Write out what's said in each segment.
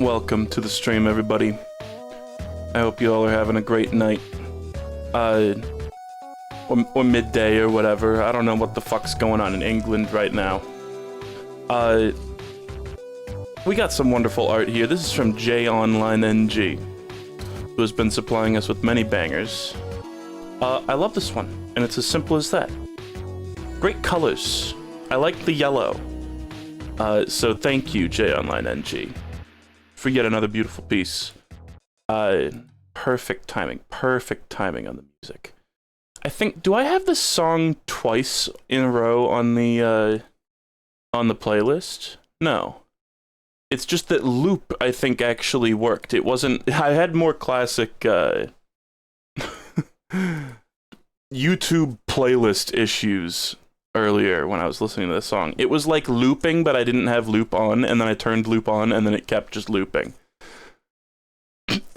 Welcome to the stream, everybody. I hope you all are having a great night. Or midday or whatever. I don't know what the fuck's going on in England right now. We got some wonderful art here. This is from JOnlineNG, who has been supplying us with many bangers. I love this one, and it's as simple as that. Great colors. I like the yellow. So thank you, JOnlineNG, for yet another beautiful piece. Perfect timing on the music. I think, do I have this song twice in a row on the playlist? No. It's just that loop, I think, actually worked. It wasn't, I had more classic, YouTube playlist issues earlier when I was listening to this song. It was like looping, but I didn't have loop on, and then I turned loop on, and then it kept just looping.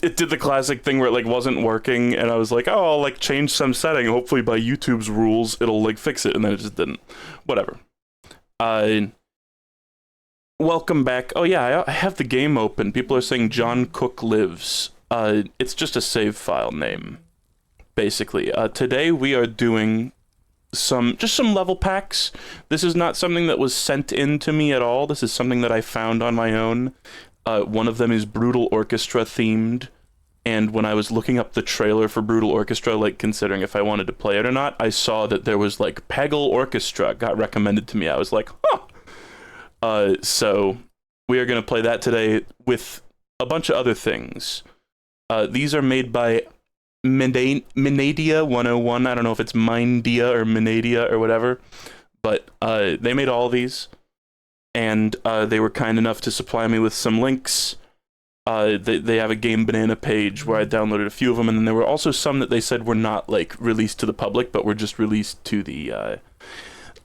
It did the classic thing where it like wasn't working, and I was like, oh, I'll like change some setting, hopefully by YouTube's rules it'll like fix it, and then it just didn't. Whatever. Welcome back. Oh yeah, I have the game open. People are saying John Cook Lives. It's just a save file name, basically. Today we are doing just some level packs. This is not something that was sent in to me at all. This is something that I found on my own. One of them is Brutal Orchestra themed, and when I was looking up the trailer for Brutal Orchestra, like considering if I wanted to play it or not, I saw that there was like Peggle Orchestra got recommended to me. I was like, huh. So we are going to play that today with a bunch of other things. These are made by Minedea101. I don't know if it's Minedea or Minedea or whatever, but they made all these, and they were kind enough to supply me with some links. They have a Game Banana page where I downloaded a few of them, and then there were also some that they said were not like released to the public, but were just released to the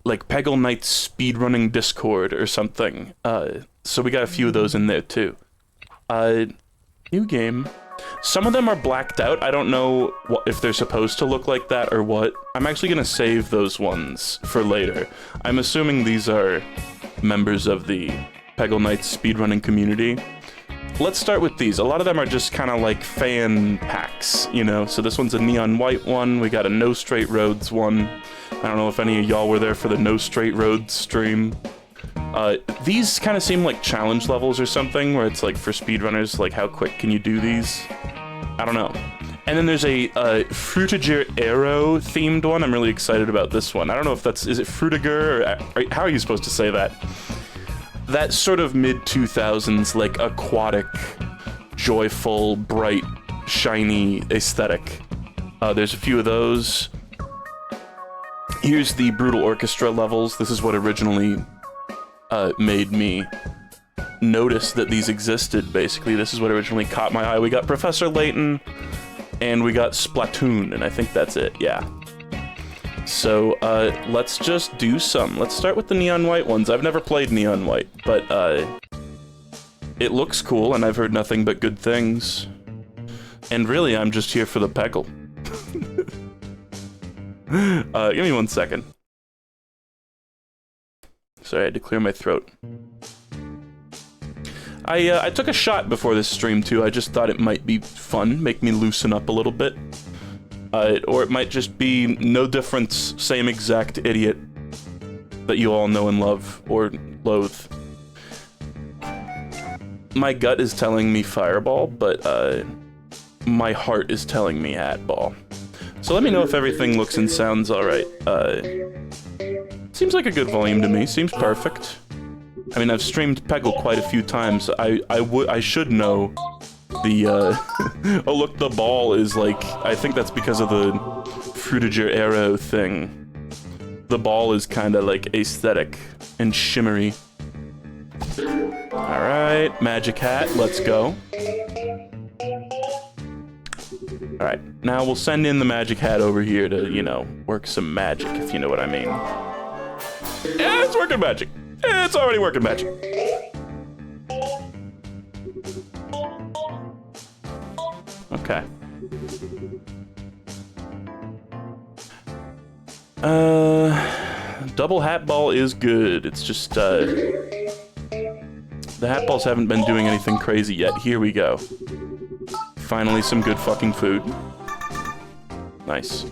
like Peggle Knight's speedrunning Discord or something. So we got a few of those in there too. New game. Some of them are blacked out. I don't know if they're supposed to look like that or what. I'm actually going to save those ones for later. I'm assuming these are members of the Peggle Knights speedrunning community. Let's start with these. A lot of them are just kind of like fan packs, you know? So this one's a neon white one. We got a No Straight Roads one. I don't know if any of y'all were there for the No Straight Roads stream. These kind of seem like challenge levels or something, where it's like for speedrunners, like how quick can you do these? I don't know. And then there's a Frutiger Arrow themed one. I'm really excited about this one. I don't know if that's, is it Frutiger, or how are you supposed to say that? That sort of mid-2000s, like, aquatic, joyful, bright, shiny aesthetic. There's a few of those. Here's the Brutal Orchestra levels. This is what originally made me notice that these existed, basically. This is what originally caught my eye. We got Professor Layton, and we got Splatoon, and I think that's it, yeah. So, let's just do some. Let's start with the Neon White ones. I've never played Neon White, but, it looks cool, and I've heard nothing but good things. And really, I'm just here for the Peggle. Give me 1 second. Sorry, I had to clear my throat. I took a shot before this stream, too. I just thought it might be fun, make me loosen up a little bit. Or it might just be no difference, same exact idiot that you all know and love, or loathe. My gut is telling me Fireball, but, my heart is telling me Hatball. So let me know if everything looks and sounds alright. Seems like a good volume to me, seems perfect. I mean, I've streamed Peggle quite a few times. I should know the, oh look, the ball is like, I think that's because of the Frutiger Arrow thing. The ball is kinda like aesthetic and shimmery. Alright, Magic Hat, let's go. Alright, now we'll send in the Magic Hat over here to, you know, work some magic, if you know what I mean. Yeah, it's working magic! It's already working magic! Okay. Double hat ball is good. It's just, the hat balls haven't been doing anything crazy yet. Here we go. Finally, some good fucking food. Nice.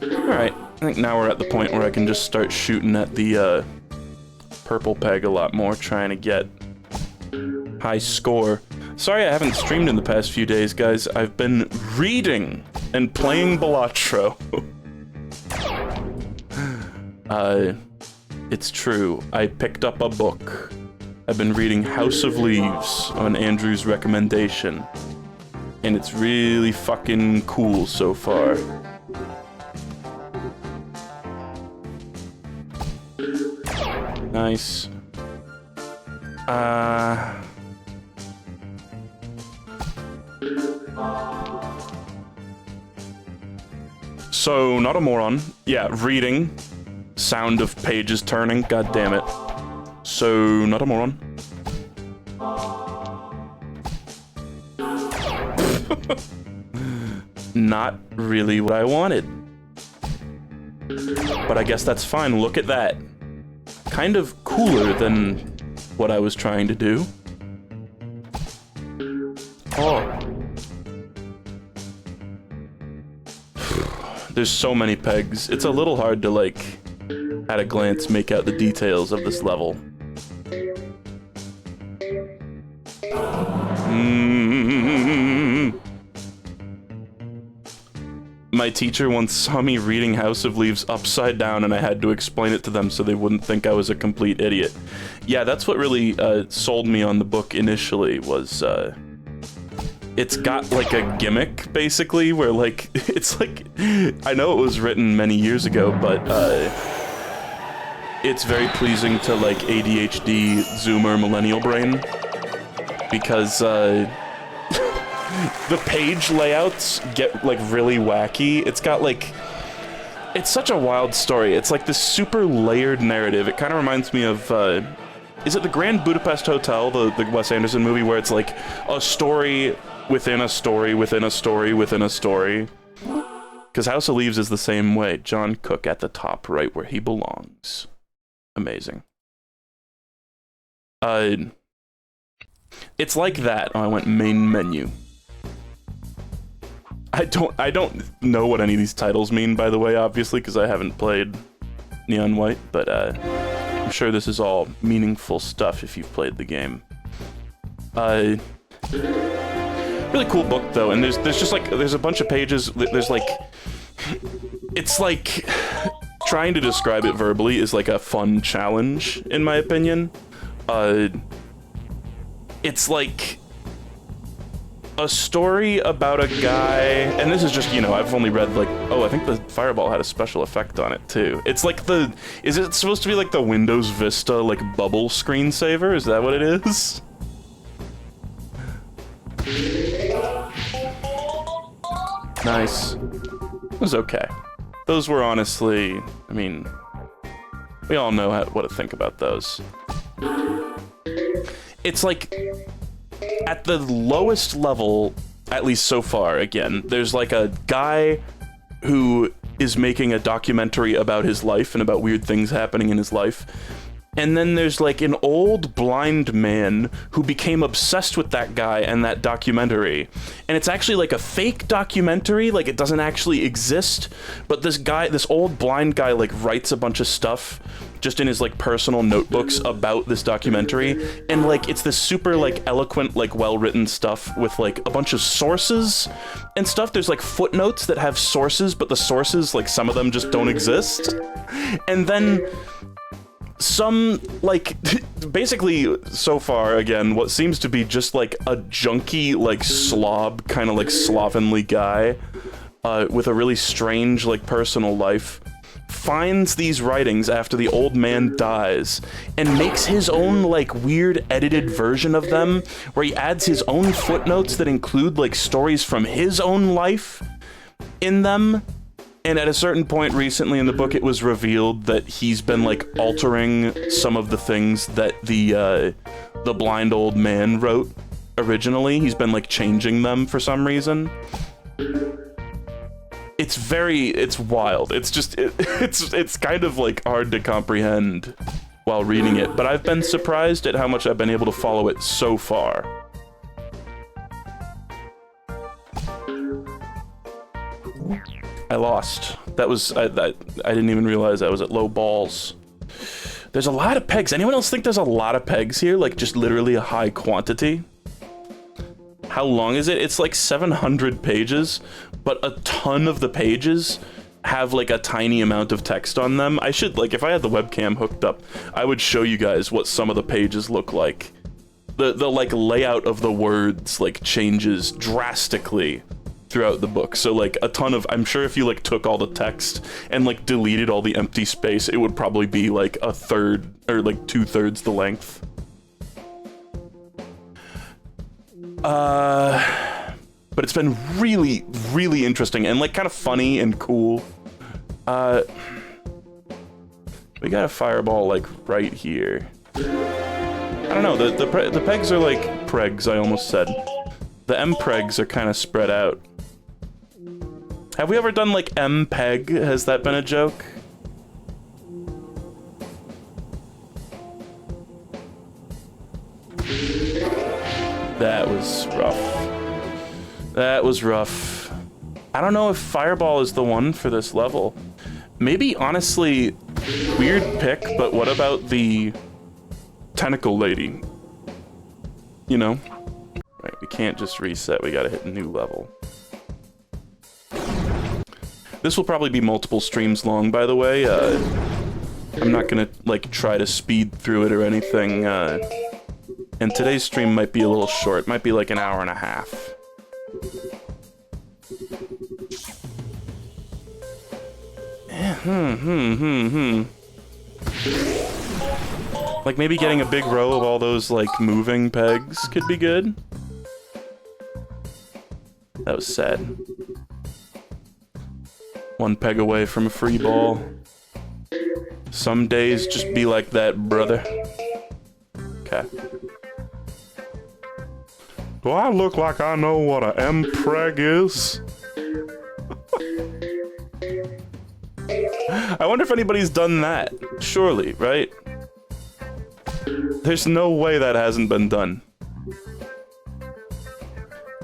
Alright, I think now we're at the point where I can just start shooting at the, purple peg a lot more, trying to get high score. Sorry I haven't streamed in the past few days, guys. I've been reading and playing Balatro. It's true. I picked up a book. I've been reading House of Leaves on Andrew's recommendation. And it's really fucking cool so far. Nice. So, not a moron. Yeah, reading. Sound of pages turning. God damn it. So, not a moron. Not really what I wanted. But I guess that's fine. Look at that. Kind of cooler than what I was trying to do. Oh. There's so many pegs. It's a little hard to, like, at a glance, make out the details of this level. My teacher once saw me reading House of Leaves upside down, and I had to explain it to them so they wouldn't think I was a complete idiot. Yeah, that's what really sold me on the book initially, was it's got like a gimmick, basically, where like, it's like, I know it was written many years ago, but it's very pleasing to like ADHD Zoomer millennial brain, because the page layouts get like really wacky. It's got like, it's such a wild story. It's like this super layered narrative. It kind of reminds me of, is it the Grand Budapest Hotel, the Wes Anderson movie, where it's like a story within a story within a story within a story? Because House of Leaves is the same way. John Cook at the top, right where he belongs. Amazing. It's like that. Oh, I went main menu. I don't know what any of these titles mean, by the way, obviously, because I haven't played Neon White, but I'm sure this is all meaningful stuff if you've played the game. Really cool book though, and there's just like there's a bunch of pages. There's like it's like trying to describe it verbally is like a fun challenge in my opinion. It's like a story about a guy, and this is just, you know, I've only read like, oh, I think the fireball had a special effect on it too. It's like the, is it supposed to be like the Windows Vista like bubble screensaver? Is that what it is? Nice. It was okay. Those were honestly, I mean, we all know what to think about those. It's like, at the lowest level, at least so far, again, there's like a guy who is making a documentary about his life and about weird things happening in his life. And then there's like an old blind man who became obsessed with that guy and that documentary. And it's actually like a fake documentary, like it doesn't actually exist. But this guy, this old blind guy, like writes a bunch of stuff just in his like personal notebooks about this documentary. And like it's this super like eloquent, like well-written stuff with like a bunch of sources and stuff. There's like footnotes that have sources, but the sources, like some of them just don't exist. And then some, like, basically, so far, again, what seems to be just, like, a junky, like, slob, kind of, like, slovenly guy, with a really strange, like, personal life, finds these writings after the old man dies, and makes his own, like, weird edited version of them, where he adds his own footnotes that include, like, stories from his own life in them. And at a certain point recently in the book, it was revealed that he's been, like, altering some of the things that the blind old man wrote originally. He's been, like, changing them for some reason. It's wild. It's just, it's kind of, like, hard to comprehend while reading it. But I've been surprised at how much I've been able to follow it so far. I lost. That was, I didn't even realize I was at low balls. There's a lot of pegs. Anyone else think there's a lot of pegs here? Like, just literally a high quantity? How long is it? It's like 700 pages, but a ton of the pages have like a tiny amount of text on them. I should, like, if I had the webcam hooked up, I would show you guys what some of the pages look like. The like layout of the words like changes drastically throughout the book. So like a ton of, I'm sure if you like took all the text and like deleted all the empty space, it would probably be like a third or like 2/3 the length. But it's been really, really interesting and like kind of funny and cool. We got a fireball like right here. I don't know, the pegs are like pregs, I almost said. The M-pregs are kind of spread out. Have we ever done, like, M-peg? Has that been a joke? That was rough. That was rough. I don't know if Fireball is the one for this level. Maybe, honestly, weird pick, but what about the tentacle lady? You know? Right, we can't just reset, we gotta hit a new level. This will probably be multiple streams long, by the way. I'm not gonna, like, try to speed through it or anything, and today's stream might be a little short, might be like an hour and a half. Like, maybe getting a big row of all those, like, moving pegs could be good. That was sad. One peg away from a free ball. Some days just be like that, brother. Okay. Do I look like I know what a M-preg is? I wonder if anybody's done that. Surely, right? There's no way that hasn't been done.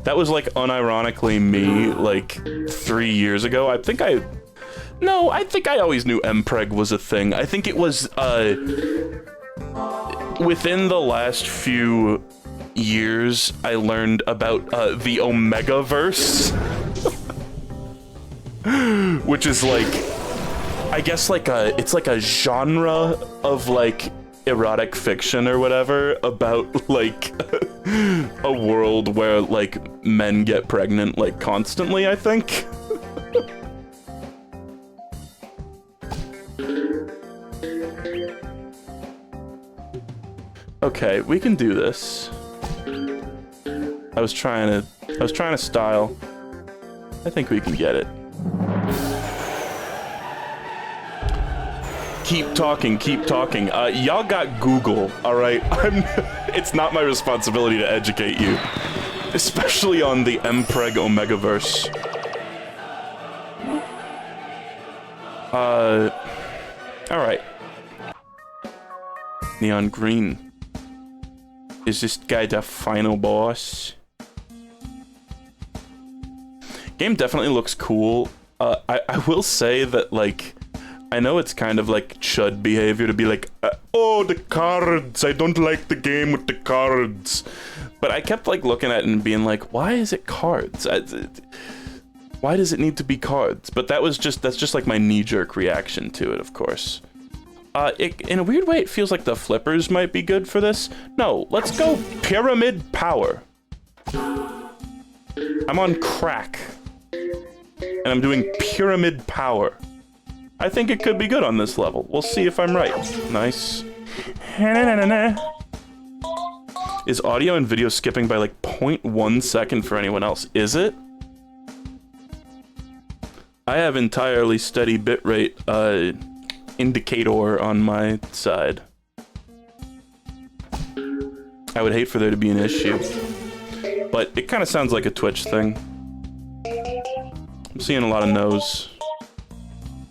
That was, like, unironically me, like, 3 years ago. I think I always knew M-preg was a thing. I think it was, within the last few years I learned about the Omegaverse, which is like, I guess like it's like a genre of like erotic fiction or whatever about like a world where like men get pregnant like constantly, I think. Okay, we can do this. I was trying to style. I think we can get it. Keep talking, keep talking. Y'all got Google, all right? It's not my responsibility to educate you, especially on the Mpreg Omegaverse. All right. Neon green. Is this guy the final boss? Game definitely looks cool. I will say that, like, I know it's kind of like chud behavior to be like, oh, the cards, I don't like the game with the cards. But I kept like looking at it and being like, why is it cards? Why does it need to be cards? But that's just like my knee-jerk reaction to it, of course. In a weird way, it feels like the flippers might be good for this. No, let's go pyramid power. I'm on crack. And I'm doing pyramid power. I think it could be good on this level. We'll see if I'm right. Nice. Is audio and video skipping by like 0.1 second for anyone else? Is it? I have entirely steady bitrate indicator on my side. I would hate for there to be an issue. But it kind of sounds like a Twitch thing. I'm seeing a lot of no's.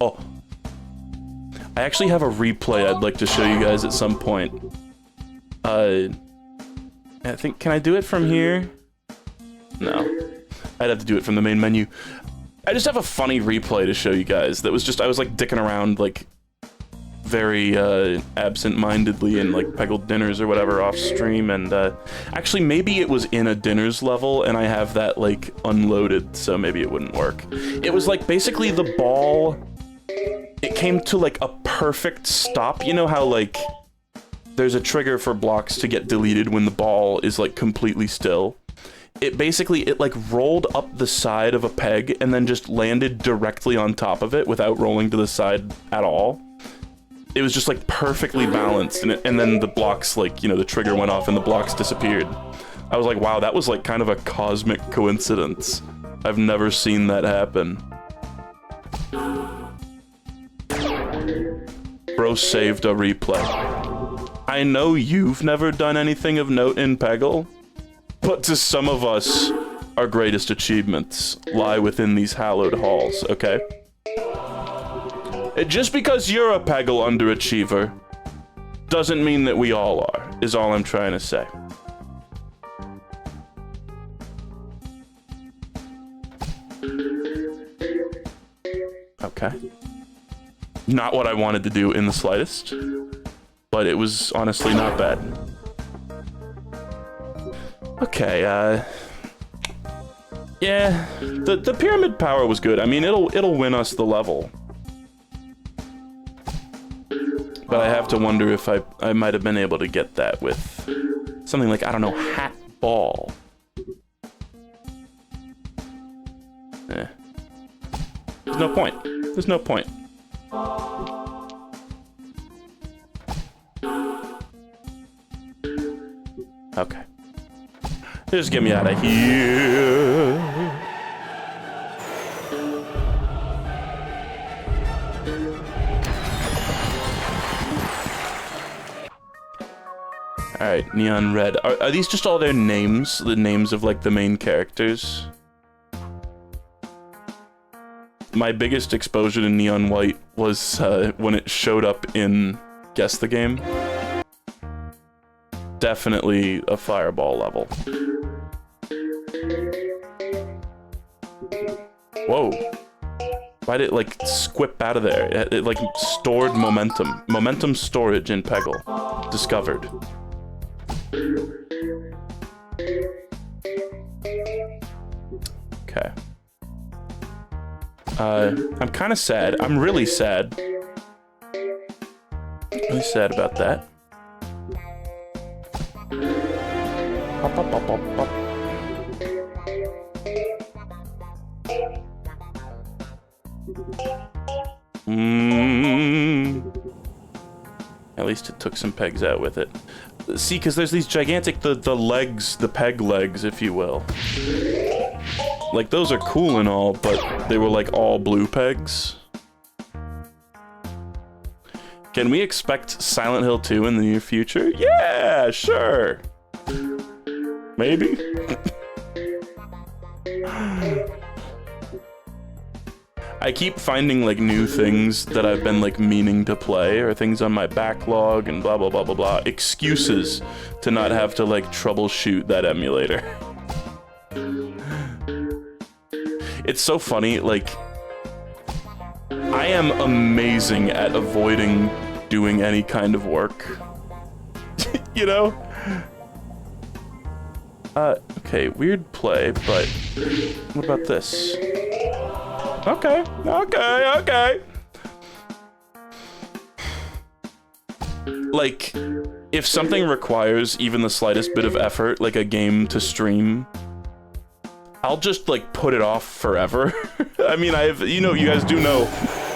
Oh. I actually have a replay I'd like to show you guys at some point. I think, can I do it from here? No. I'd have to do it from the main menu. I just have a funny replay to show you guys that was just, I was like dicking around like very absent-mindedly in like Peggle dinners or whatever off stream, and actually maybe it was in a dinners level and I have that like unloaded, so maybe it wouldn't work. It was like basically the ball, it came to like a perfect stop. You know how like there's a trigger for blocks to get deleted when the ball is like completely still? It like rolled up the side of a peg and then just landed directly on top of it without rolling to the side at all. It was just like perfectly balanced, and then the blocks, like, you know, the trigger went off and the blocks disappeared. I was like, wow, that was like kind of a cosmic coincidence. I've never seen that happen. Bro saved a replay. I know you've never done anything of note in Peggle, but to some of us, our greatest achievements lie within these hallowed halls, okay? Just because you're a Peggle underachiever doesn't mean that we all are, is all I'm trying to say. Okay. Not what I wanted to do in the slightest, but it was honestly not bad. Okay, yeah, the pyramid power was good. I mean, it'll win us the level. But I have to wonder if I might have been able to get that with something like, I don't know, hat ball. Eh. There's no point. There's no point. Okay. Just get me out of here. Alright, neon red. Are these just all their names? The names of, like, the main characters? My biggest exposure to neon white was when it showed up in Guess the Game. Definitely a fireball level. Whoa. Why did it, like, squip out of there? It like, stored momentum. Momentum storage in Peggle. Discovered. I'm kind of sad. I'm really sad. Really sad about that. Pop, pop, pop, pop, pop. At least it took some pegs out with it. See, because there's these gigantic, the legs, the peg legs, if you will. Like, those are cool and all, but they were like all blue pegs. Can we expect Silent Hill 2 in the near future? Yeah, sure. Maybe. I keep finding like new things that I've been like meaning to play, or things on my backlog and blah blah blah blah blah. Excuses to not have to like troubleshoot that emulator. It's so funny, like I am amazing at avoiding doing any kind of work. You know? Okay, weird play, but what about this? Okay, okay, okay. Like, if something requires even the slightest bit of effort, like a game to stream, I'll just, like, put it off forever. I mean, you know, you guys do know,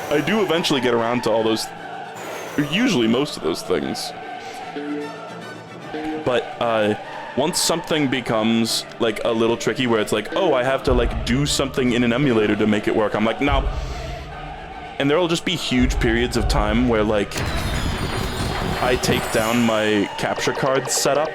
I do eventually get around to all those, or usually most of those things. But, once something becomes, like, a little tricky where it's like, oh, I have to, like, do something in an emulator to make it work, I'm like, no. And there'll just be huge periods of time where, like, I take down my capture card setup,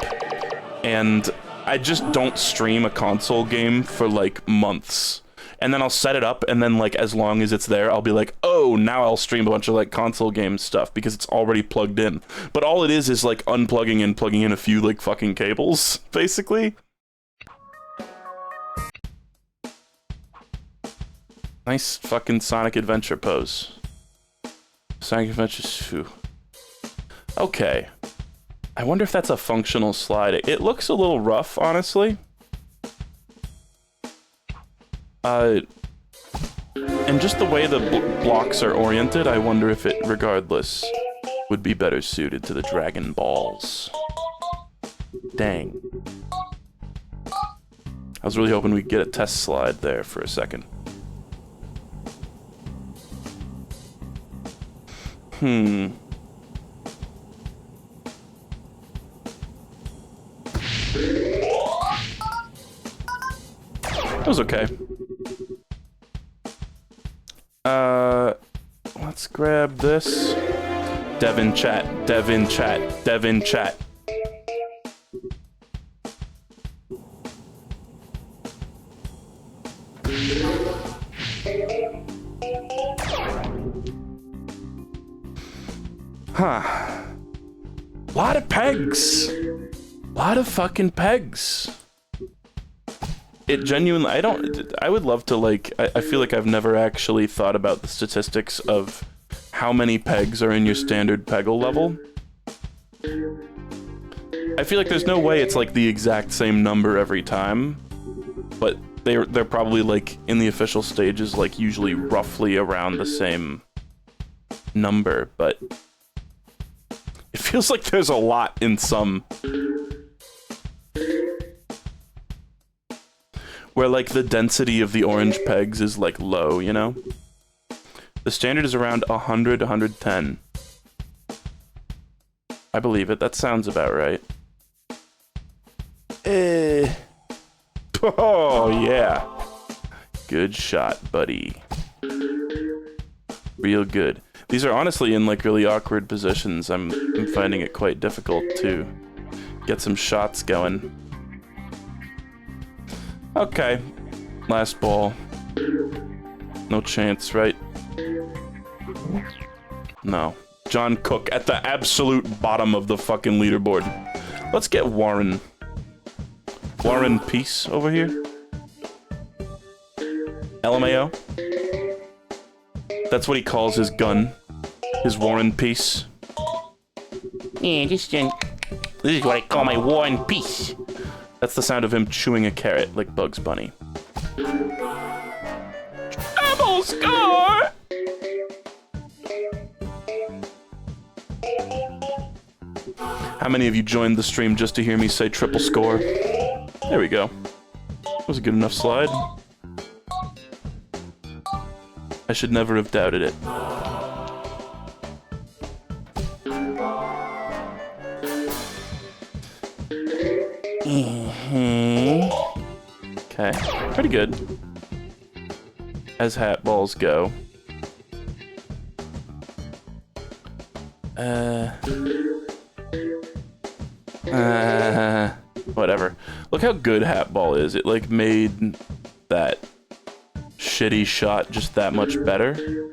and I just don't stream a console game for, like, months. And then I'll set it up, and then, like, as long as it's there, I'll be like, oh, now I'll stream a bunch of, like, console game stuff, because it's already plugged in. But all it is, like, unplugging and plugging in a few, like, fucking cables, basically. Nice fucking Sonic Adventure pose. Sonic Adventure, phew. Okay. I wonder if that's a functional slide. It looks a little rough, honestly. And just the way the blocks are oriented, I wonder if it, regardless, would be better suited to the Dragon Balls. Dang. I was really hoping we'd get a test slide there for a second. It was okay. Let's grab this. Dev in chat, Dev in chat, Dev in chat. Huh. Lot of pegs. Lot of fucking pegs. It genuinely, I would love to, like, I feel like I've never actually thought about the statistics of how many pegs are in your standard Peggle level. I feel like there's no way it's, like, the exact same number every time, but they're probably, like, in the official stages, like, usually roughly around the same number, but it feels like there's a lot in some. Where, like, the density of the orange pegs is, like, low, you know? The standard is around 100, 110. I believe it. That sounds about right. Oh, yeah. Good shot, buddy. Real good. These are honestly in, like, really awkward positions. I'm finding it quite difficult to get some shots going. Okay. Last ball. No chance, right? No. John Cook at the absolute bottom of the fucking leaderboard. Let's get Warren. Warren Peace over here. LMAO. That's what he calls his gun. His Warren Peace. Yeah, this is what I call my Warren Peace. That's the sound of him chewing a carrot like Bugs Bunny. Double score! How many of you joined the stream just to hear me say triple score? There we go. That was a good enough slide. I should never have doubted it. Okay, pretty good. As hat balls go. Whatever. Look how good hat ball is. It like made that shitty shot just that much better.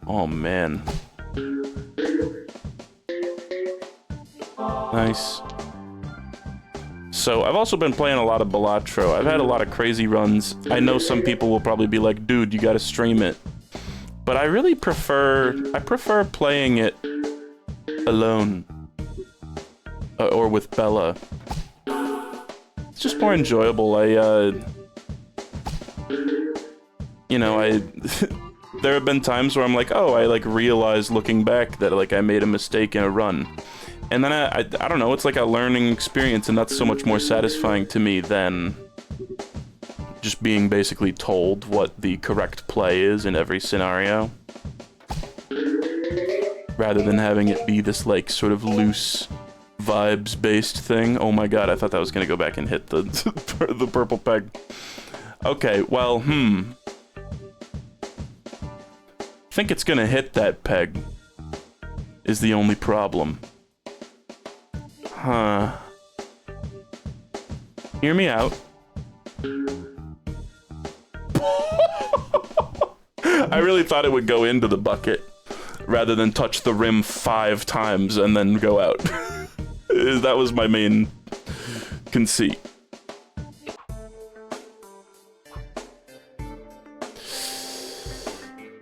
Oh man. Nice. So I've also been playing a lot of Balatro. I've had a lot of crazy runs. I know some people will probably be like, dude, you gotta stream it. But I really prefer playing it alone. Or with Bella. It's just more enjoyable. You know, there have been times where I'm like, oh, I like realized looking back that like I made a mistake in a run. And then I don't know, it's like a learning experience, and that's so much more satisfying to me than just being basically told what the correct play is in every scenario. Rather than having it be this like sort of loose vibes-based thing. Oh my god, I thought that was gonna go back and hit the the purple peg. Okay, well, I think it's gonna hit that peg, is the only problem. Huh. Hear me out. I really thought it would go into the bucket, rather than touch the rim 5 times and then go out. That was my main conceit.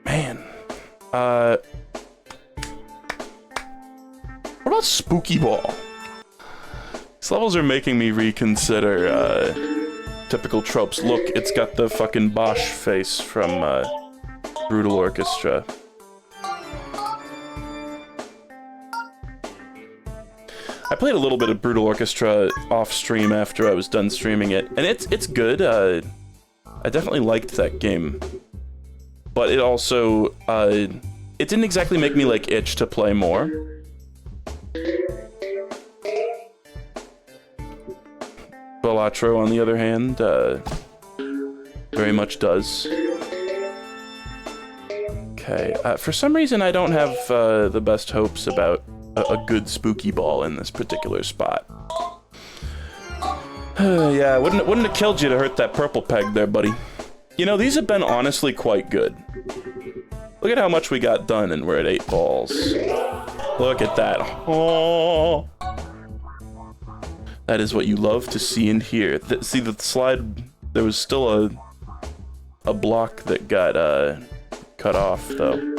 Man. What about Spooky Ball? These levels are making me reconsider, typical tropes. Look, it's got the fucking Bosch face from, Brutal Orchestra. I played a little bit of Brutal Orchestra off stream after I was done streaming it, and it's good. I definitely liked that game, but it also it didn't exactly make me like itch to play more. Balatro, on the other hand, very much does. Okay, for some reason I don't have the best hopes about a good spooky ball in this particular spot. Yeah, wouldn't have killed you to hurt that purple peg there, buddy. You know, these have been honestly quite good. Look at how much we got done, and we're at 8 balls. Look at that. Oh. That is what you love to see and hear. See, the slide, there was still a block that got cut off, though.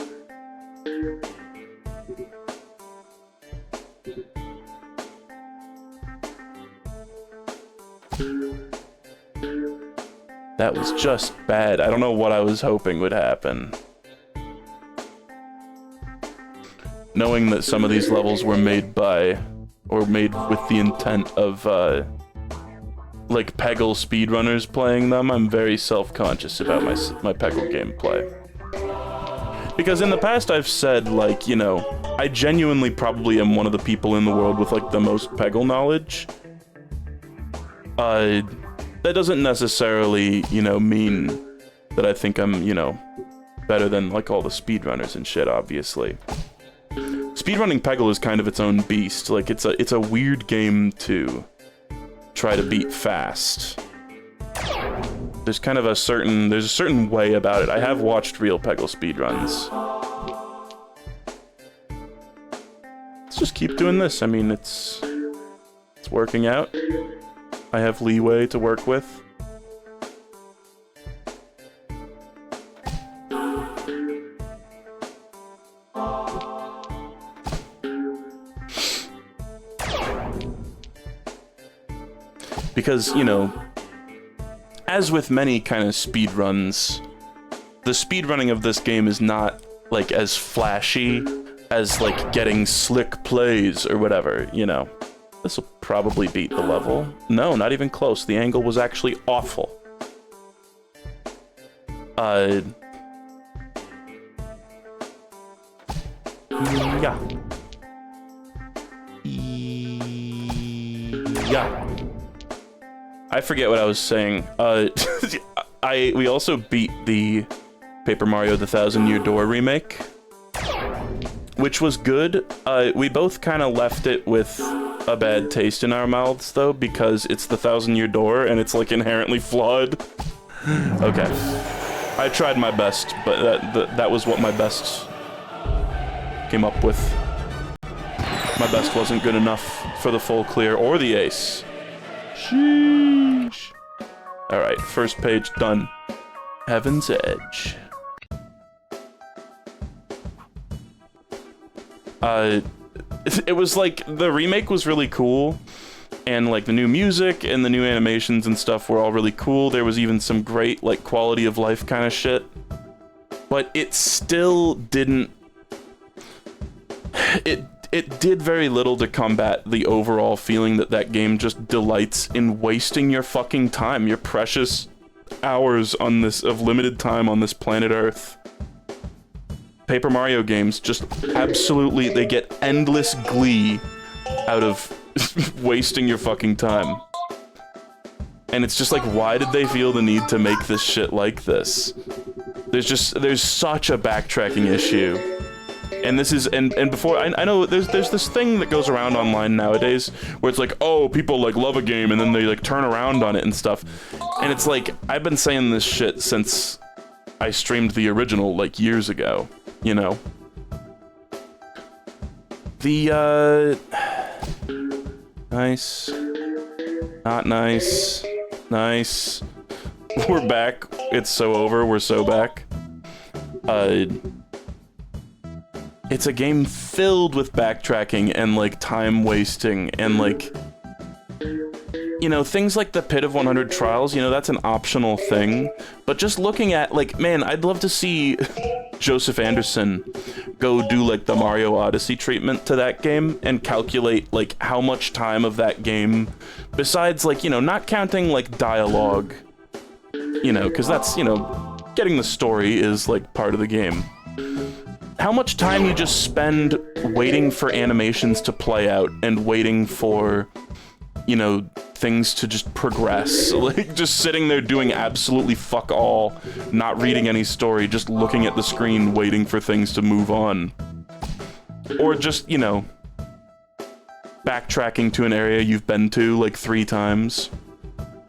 That was just bad. I don't know what I was hoping would happen. Knowing that some of these levels were made by, or made with the intent of, like, Peggle speedrunners playing them, I'm very self-conscious about my Peggle gameplay. Because in the past I've said, like, you know, I genuinely probably am one of the people in the world with, like, the most Peggle knowledge. That doesn't necessarily, you know, mean that I think I'm, you know, better than, like, all the speedrunners and shit, obviously. Speedrunning Peggle is kind of its own beast. Like, it's a weird game to try to beat fast. There's kind of a certain way about it. I have watched real Peggle speedruns. Let's just keep doing this. I mean, it's working out. I have leeway to work with. Because, you know, as with many kind of speedruns, the speedrunning of this game is not, like, as flashy as like getting slick plays or whatever, you know. This will probably beat the level. No, not even close. The angle was actually awful. Yeah. Yeah. I forget what I was saying. We also beat the Paper Mario The Thousand Year Door remake, which was good. We both kind of left it with a bad taste in our mouths, though, because it's the Thousand Year Door and it's like inherently flawed. Okay. I tried my best, but that was what my best came up with. My best wasn't good enough for the full clear or the ace. Sheesh. Alright, first page done. Heaven's Edge. It was like, the remake was really cool, and like the new music and the new animations and stuff were all really cool. There was even some great like quality of life kind of shit, but it still didn't, it did very little to combat the overall feeling that that game just delights in wasting your fucking time, your precious hours on this, of limited time on this planet Earth. Paper Mario games just absolutely, they get endless glee out of wasting your fucking time. And it's just like, why did they feel the need to make this shit like this? There's such a backtracking issue. And this is, and before, I know there's this thing that goes around online nowadays where it's like, oh, people like love a game and then they like turn around on it and stuff. And it's like, I've been saying this shit since I streamed the original like years ago, you know? The, nice. Not nice. Nice. We're back. It's so over. We're so back. It's a game filled with backtracking and, like, time wasting and, like, you know, things like the Pit of 100 Trials, you know, that's an optional thing. But just looking at, like, man, I'd love to see Joseph Anderson go do, like, the Mario Odyssey treatment to that game and calculate, like, how much time of that game, besides, like, you know, not counting, like, dialogue, you know, because that's, you know, getting the story is, like, part of the game. How much time you just spend waiting for animations to play out and waiting for, you know, things to just progress. Like, just sitting there doing absolutely fuck all, not reading any story, just looking at the screen, waiting for things to move on. Or just, you know, backtracking to an area you've been to, like, 3 times.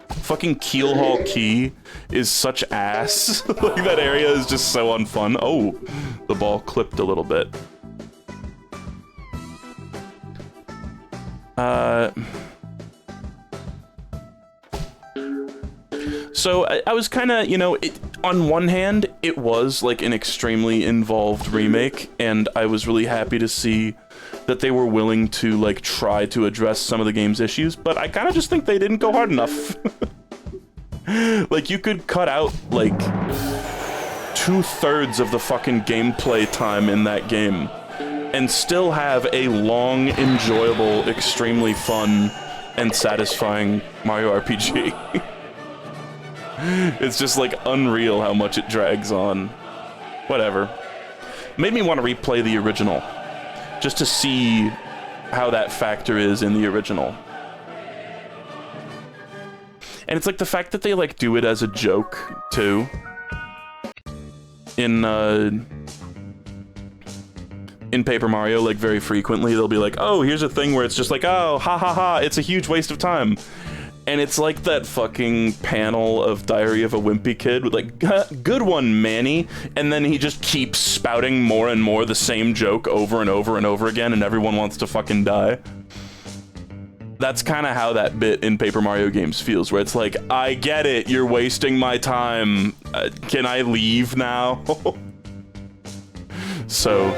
Fucking Keelhaul Key is such ass. Like, that area is just so unfun. Oh, the ball clipped a little bit. So I was kind of, you know, on one hand, it was like an extremely involved remake, and I was really happy to see that they were willing to, like, try to address some of the game's issues, but I kind of just think they didn't go hard enough. Like, you could cut out, like, 2/3 of the fucking gameplay time in that game, and still have a long, enjoyable, extremely fun, and satisfying Mario RPG. It's just, like, unreal how much it drags on. Whatever. Made me want to replay the original, just to see how that factor is in the original. And it's like the fact that they, like, do it as a joke, too. In Paper Mario, like, very frequently, they'll be like, oh, here's a thing where it's just like, oh, ha ha ha, it's a huge waste of time. And it's like that fucking panel of Diary of a Wimpy Kid with, like, good one, Manny. And then he just keeps spouting more and more the same joke over and over and over again, and everyone wants to fucking die. That's kind of how that bit in Paper Mario games feels, where it's like, I get it, you're wasting my time. Can I leave now? So,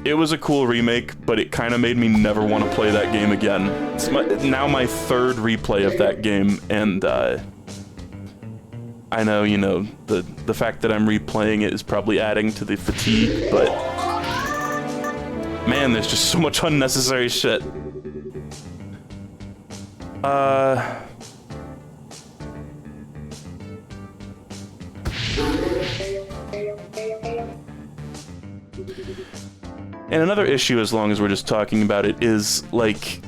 it was a cool remake, but it kind of made me never want to play that game again. It's now my 3rd replay of that game, and I know, you know, the fact that I'm replaying it is probably adding to the fatigue, but Man, there's just so much unnecessary shit. And another issue, as long as we're just talking about it, is, like,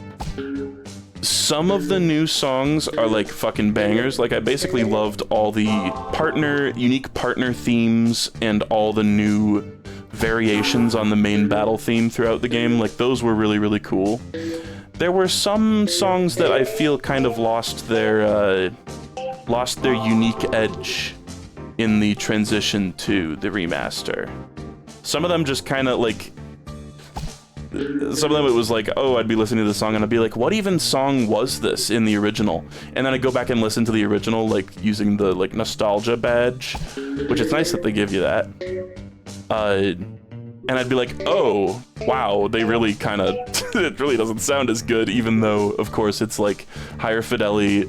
some of the new songs are, like, fucking bangers. Like, I basically loved all the unique partner themes and all the new variations on the main battle theme throughout the game. Like, those were really, really cool. There were some songs that I feel kind of lost their unique edge in the transition to the remaster. Some of them just kind of, like... Some of them it was like, oh, I'd be listening to the song and I'd be like, what even song was this in the original? And then I'd go back and listen to the original, like, using the, like, nostalgia badge, which it's nice that they give you that. And I'd be like, oh, wow, they really kind of, it really doesn't sound as good, even though, of course, it's, like, higher fidelity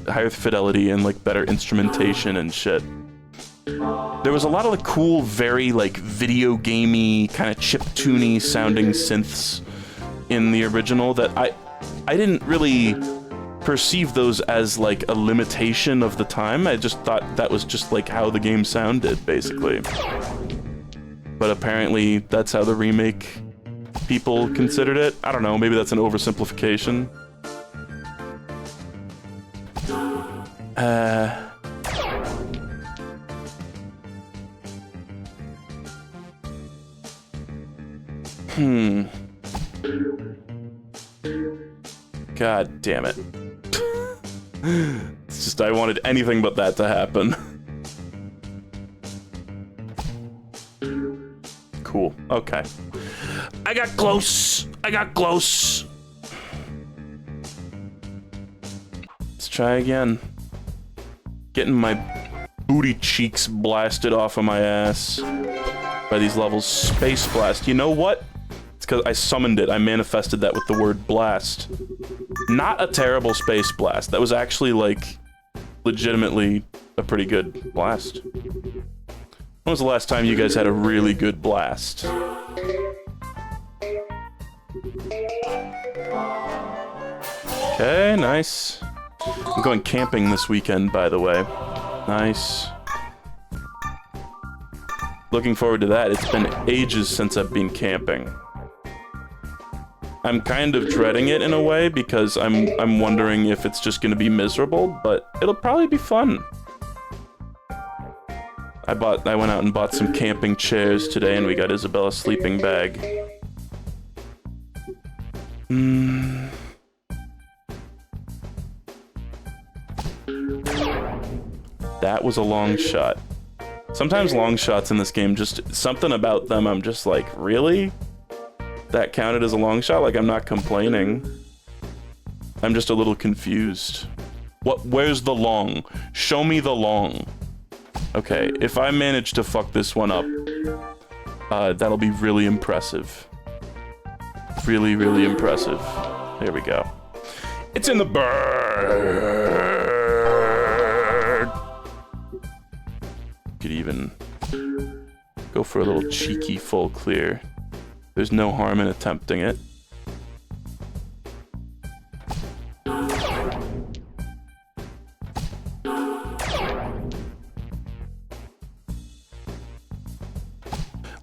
and, like, better instrumentation and shit. There was a lot of the cool, very, like, video gamey, kind of chiptune-y sounding synths in the original that I didn't really perceive those as, like, a limitation of the time. I just thought that was just, like, how the game sounded, basically. But apparently, that's how the remake people considered it. I don't know, maybe that's an oversimplification. God damn it. It's just, I wanted anything but that to happen. Cool. Okay. I got close! I got close! Let's try again. Getting my booty cheeks blasted off of my ass by these levels. Space blast. You know what? It's because I summoned it. I manifested that with the word blast. Not a terrible space blast. That was actually, like, legitimately a pretty good blast. When was the last time you guys had a really good blast? Okay, nice. I'm going camping this weekend, by the way. Nice. Looking forward to that. It's been ages since I've been camping. I'm kind of dreading it in a way because I'm wondering if it's just gonna be miserable, but it'll probably be fun. I went out and bought some camping chairs today and we got Isabella a sleeping bag. That was a long shot. Sometimes long shots in this game, just something about them, I'm just like, really? That counted as a long shot? Like, I'm not complaining. I'm just a little confused. Where's the long? Show me the long. Okay, if I manage to fuck this one up, that'll be really impressive. Really, really impressive. There we go. It's in the bird! Could even go for a little cheeky full clear. There's no harm in attempting it.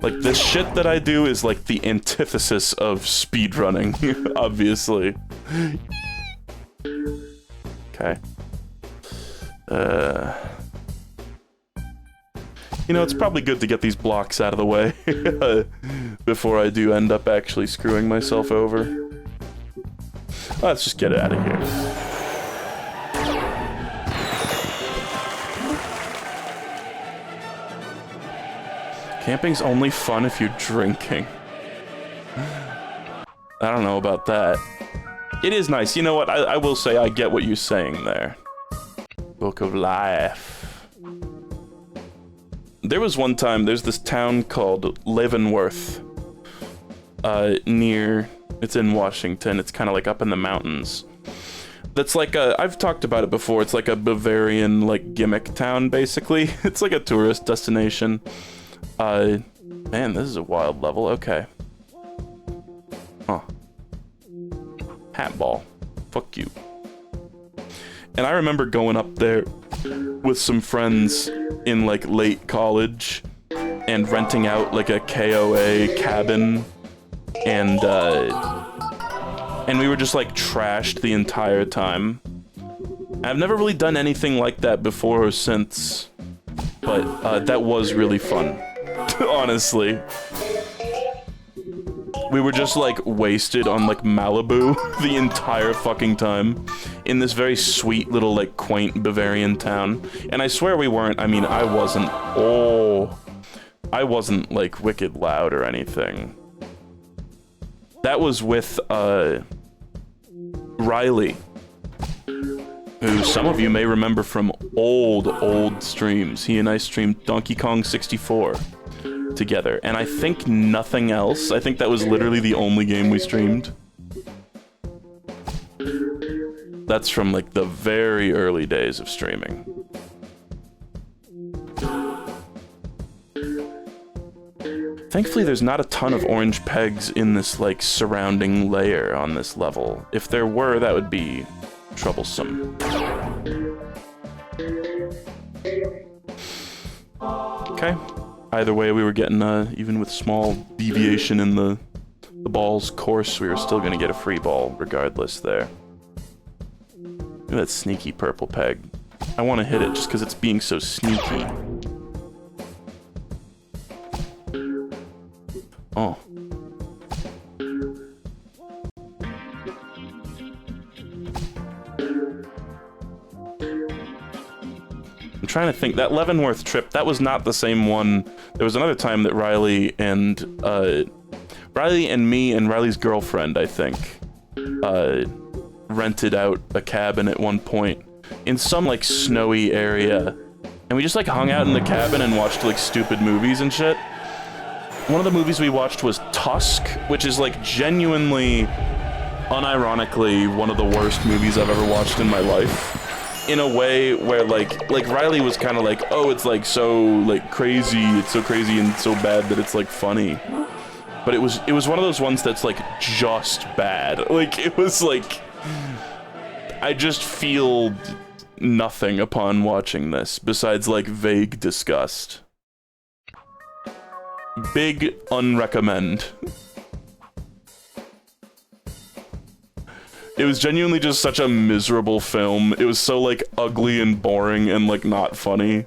Like, this shit that I do is like the antithesis of speedrunning, obviously. Okay. You know, it's probably good to get these blocks out of the way before I do end up actually screwing myself over. Let's just get it out of here. Camping's only fun if you're drinking. I don't know about that. It is nice. You know what? I will say I get what you're saying there. Book of Life. There was one time, there's this town called Leavenworth. It's in Washington. It's kind of like up in the mountains. That's like I've talked about it before. It's like a Bavarian, like, gimmick town, basically. It's like a tourist destination. Man, this is a wild level. Okay. Handball. Fuck you. And I remember going up there with some friends in, like, late college and renting out, like, a KOA cabin, and we were just, like, trashed the entire time. I've never really done anything like that before or since, but that was really fun, honestly. We were just, like, wasted on, like, Malibu the entire fucking time in this very sweet little, like, quaint Bavarian town. And I swear we weren't, I mean, I wasn't, like, wicked loud or anything. That was with, Riley, who some of you may remember from old streams. He and I streamed Donkey Kong 64 together, and I think nothing else. I think that was literally the only game we streamed. That's from, like, the very early days of streaming. Thankfully, there's not a ton of orange pegs in this, like, surrounding layer on this level. If there were, that would be troublesome. Okay. Either way, we were getting, even with small deviation in the ball's course, we were still gonna get a free ball, regardless there. Look at that sneaky purple peg. I want to hit it just because it's being so sneaky. Oh. I'm trying to think. That Leavenworth trip, that was not the same one. There was another time that Riley and me and Riley's girlfriend, I think, rented out a cabin at one point in some, like, snowy area. And we just, like, hung out in the cabin and watched, like, stupid movies and shit. One of the movies we watched was Tusk, which is, like, genuinely, unironically, one of the worst movies I've ever watched in my life. In a way where, like Riley was kind of like, oh, it's, like, so, like, crazy, it's so crazy and so bad that it's, like, funny. But it was one of those ones that's, like, just bad. Like, it was, like, I just feel nothing upon watching this, besides, like, vague disgust. Big unrecommend. It was genuinely just such a miserable film. It was so, like, ugly and boring and, like, not funny.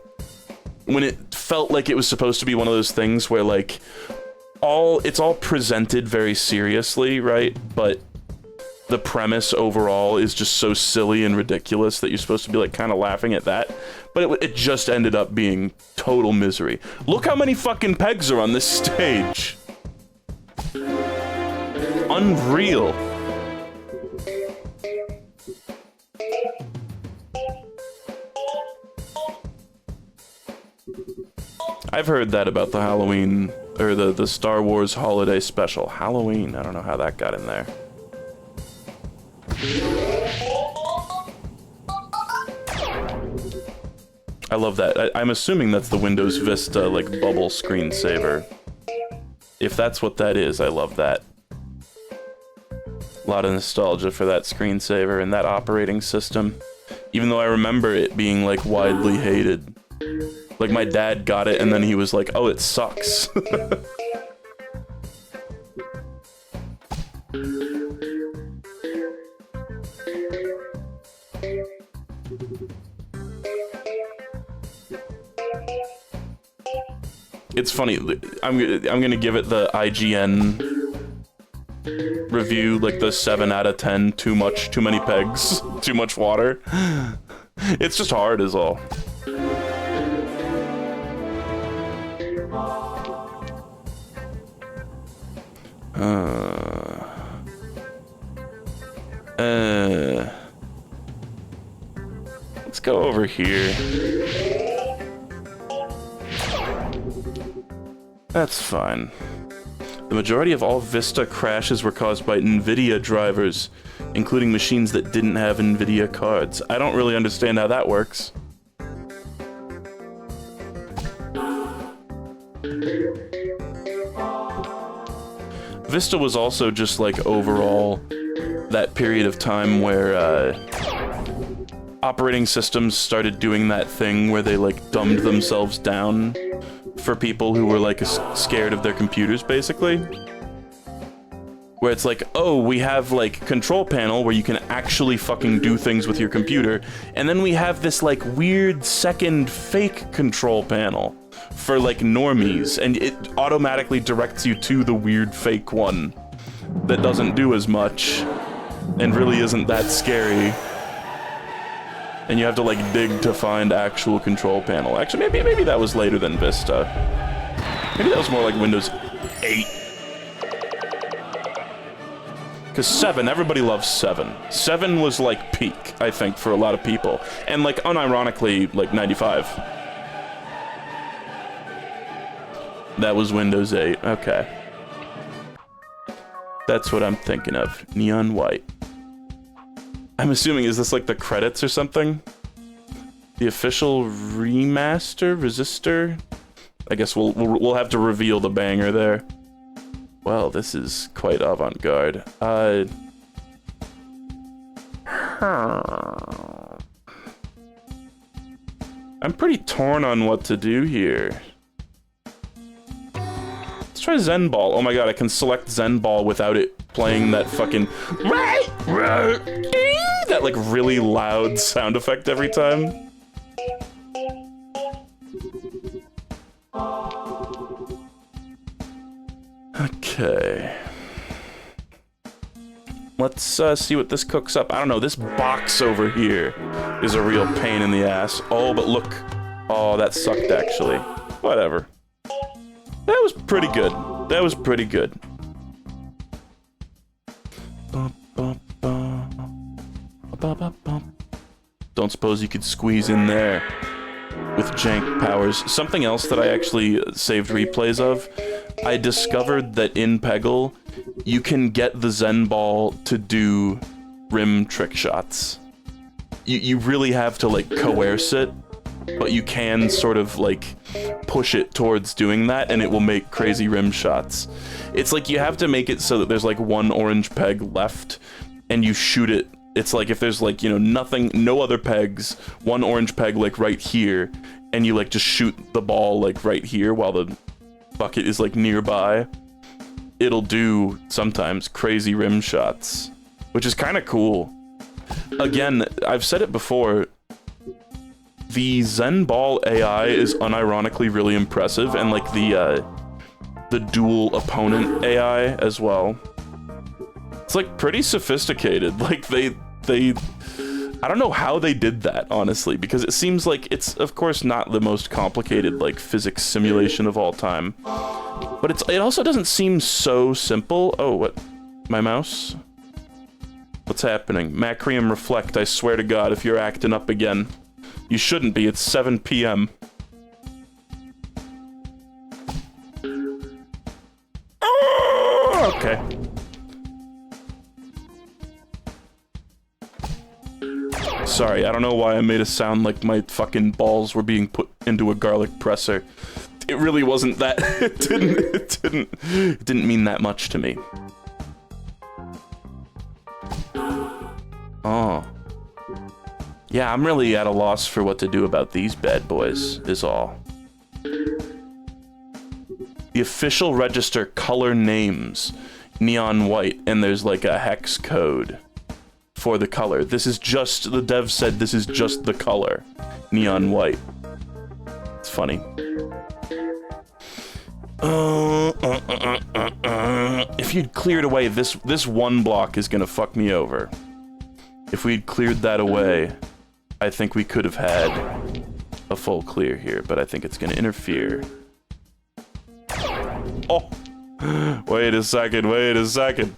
When it felt like it was supposed to be one of those things where, like, it's all presented very seriously, right? But the premise overall is just so silly and ridiculous that you're supposed to be, like, kind of laughing at that. But it just ended up being total misery. Look how many fucking pegs are on this stage. Unreal. I've heard that about the Halloween, or the Star Wars holiday special. Halloween, I don't know how that got in there. I love that. I'm assuming that's the Windows Vista, like, bubble screensaver. If that's what that is, I love that. A lot of nostalgia for that screensaver and that operating system. Even though I remember it being, like, widely hated. Like, my dad got it and then he was like, oh, it sucks. It's funny, I'm gonna give it the IGN review, like the 7 out of 10, too many pegs, too much water. It's just hard is all. Let's go over here. That's fine. The majority of all Vista crashes were caused by NVIDIA drivers, including machines that didn't have NVIDIA cards. I don't really understand how that works. Vista was also just, like, overall that period of time where operating systems started doing that thing where they like dumbed themselves down for people who were like scared of their computers, basically. Where it's like, oh, we have like control panel where you can actually fucking do things with your computer, and then we have this like weird second fake control panel for like normies, and it automatically directs you to the weird fake one that doesn't do as much and really isn't that scary. And you have to like dig to find actual control panel. Actually, maybe that was later than Vista. Maybe that was more like Windows 8. Because 7, everybody loves 7. 7 was like peak, I think, for a lot of people. And like unironically, like 95. That was Windows 8, okay. That's what I'm thinking of. Neon white. I'm assuming, is this like the credits or something? The official remaster? Resistor? I guess we'll have to reveal the banger there. Well, this is quite avant-garde. I'm pretty torn on what to do here. Let's try Zen Ball. Oh my god, I can select Zen Ball without it playing that fucking that like really loud sound effect every time. Okay. Let's see what this cooks up. I don't know, this box over here is a real pain in the ass. Oh, but look. Oh, that sucked actually. Whatever. That was pretty good. That was pretty good. Don't suppose you could squeeze in there with jank powers. Something else that I actually saved replays of, I discovered that in Peggle, you can get the Zen Ball to do rim trick shots. You really have to like coerce it, but you can sort of like push it towards doing that and it will make crazy rim shots. It's like you have to make it so that there's like one orange peg left and you shoot it. It's like if there's like, you know, nothing, no other pegs, one orange peg like right here, and you like just shoot the ball like right here while the bucket is like nearby. It'll do sometimes crazy rim shots, which is kind of cool. Again, I've said it before, the Zen Ball AI is unironically really impressive, and like the dual opponent AI as well. It's like pretty sophisticated. Like they I don't know how they did that, honestly, because it seems like it's of course not the most complicated like physics simulation of all time. But it also doesn't seem so simple. Oh, what? My mouse? What's happening? Macrium Reflect, I swear to God, if you're acting up again. You shouldn't be, it's 7 p.m. Oh, okay. Sorry, I don't know why I made it sound like my fucking balls were being put into a garlic presser. It really wasn't that. It didn't mean that much to me. Oh. Yeah, I'm really at a loss for what to do about these bad boys, is all. The official register color names, neon white, and there's like a hex code for the color. This is just, the dev said this is just the color, neon white. It's funny. If you'd cleared away this one block is gonna fuck me over. If we'd cleared that away, I think we could have had a full clear here, but I think it's gonna interfere. Oh! Wait a second, wait a second.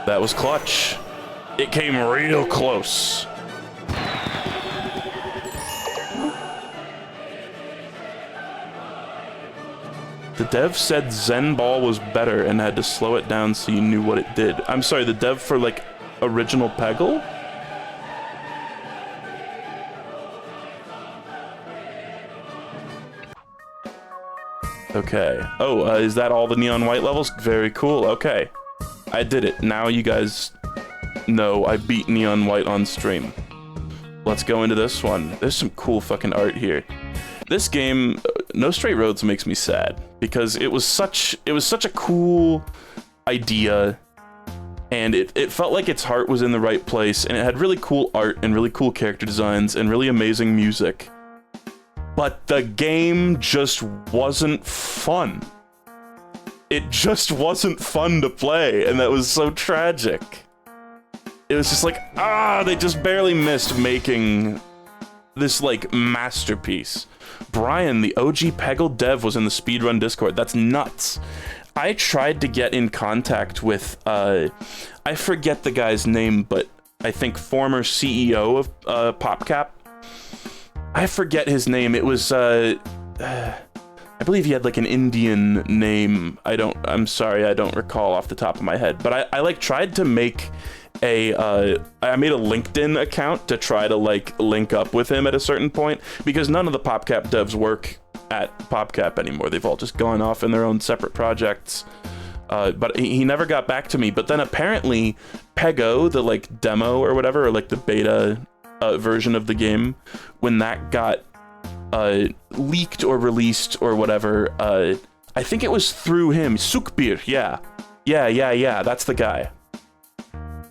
That was clutch. It came real close. The dev said Zen Ball was better and had to slow it down so you knew what it did. I'm sorry, the dev for, like, original Peggle? Okay. Oh, is that all the neon white levels? Very cool. Okay. I did it. Now you guys know I beat neon white on stream. Let's go into this one. There's some cool fucking art here. This game, No Straight Roads, makes me sad because it was such a cool idea, and it felt like its heart was in the right place, and it had really cool art and really cool character designs and really amazing music. But the game just wasn't fun. It just wasn't fun to play, and that was so tragic. It was just like, they just barely missed making this, like, masterpiece. Brian, the OG Peggle dev, was in the speedrun Discord. That's nuts. I tried to get in contact with, I forget the guy's name, but I think former CEO of PopCap. I forget his name. It was, I believe he had, like, an Indian name. I'm sorry, I don't recall off the top of my head. But I like, tried to make I made a LinkedIn account to try to, like, link up with him at a certain point, because none of the PopCap devs work at PopCap anymore. They've all just gone off in their own separate projects. But he never got back to me. But then apparently Peggle, the, like, demo or whatever, or, like, the beta version of the game, when that got leaked or released or whatever, I think it was through him. Sukbir, yeah, that's the guy.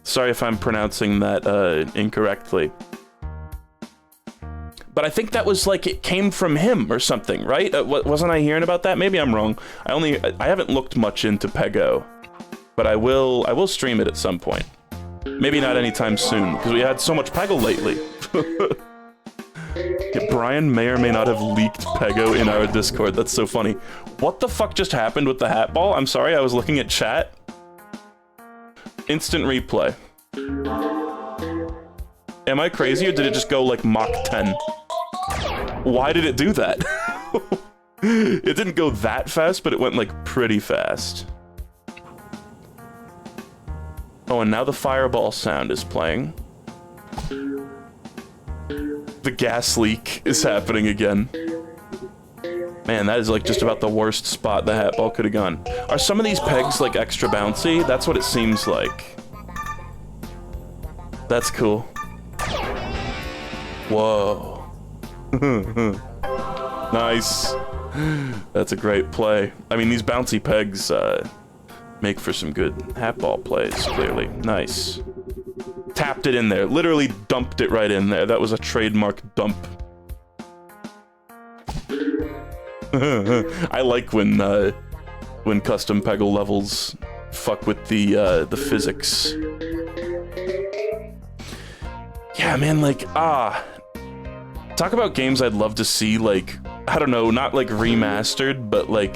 Sorry if I'm pronouncing that incorrectly. But I think that was, like, it came from him or something, right? Wasn't I hearing about that? Maybe I'm wrong. I haven't looked much into Peggle, but I will stream it at some point. Maybe not anytime soon, because we had so much Peggle lately. Yeah, Brian may or may not have leaked Peggle in our Discord. That's so funny. What the fuck just happened with the hat ball? I'm sorry, I was looking at chat. Instant replay. Am I crazy, or did it just go like Mach 10? Why did it do that? It didn't go that fast, but it went like pretty fast. Oh, and now the fireball sound is playing. The gas leak is happening again. Man, that is like just about the worst spot the hat ball could have gone. Are some of these pegs like extra bouncy? That's what it seems like. That's cool. Whoa. Nice. That's a great play. I mean, these bouncy pegs make for some good hat ball plays, clearly. Nice. Tapped it in there. Literally dumped it right in there. That was a trademark dump. I like when custom Peggle levels fuck with the physics. Yeah, man, like, talk about games I'd love to see, like, I don't know, not like remastered, but like,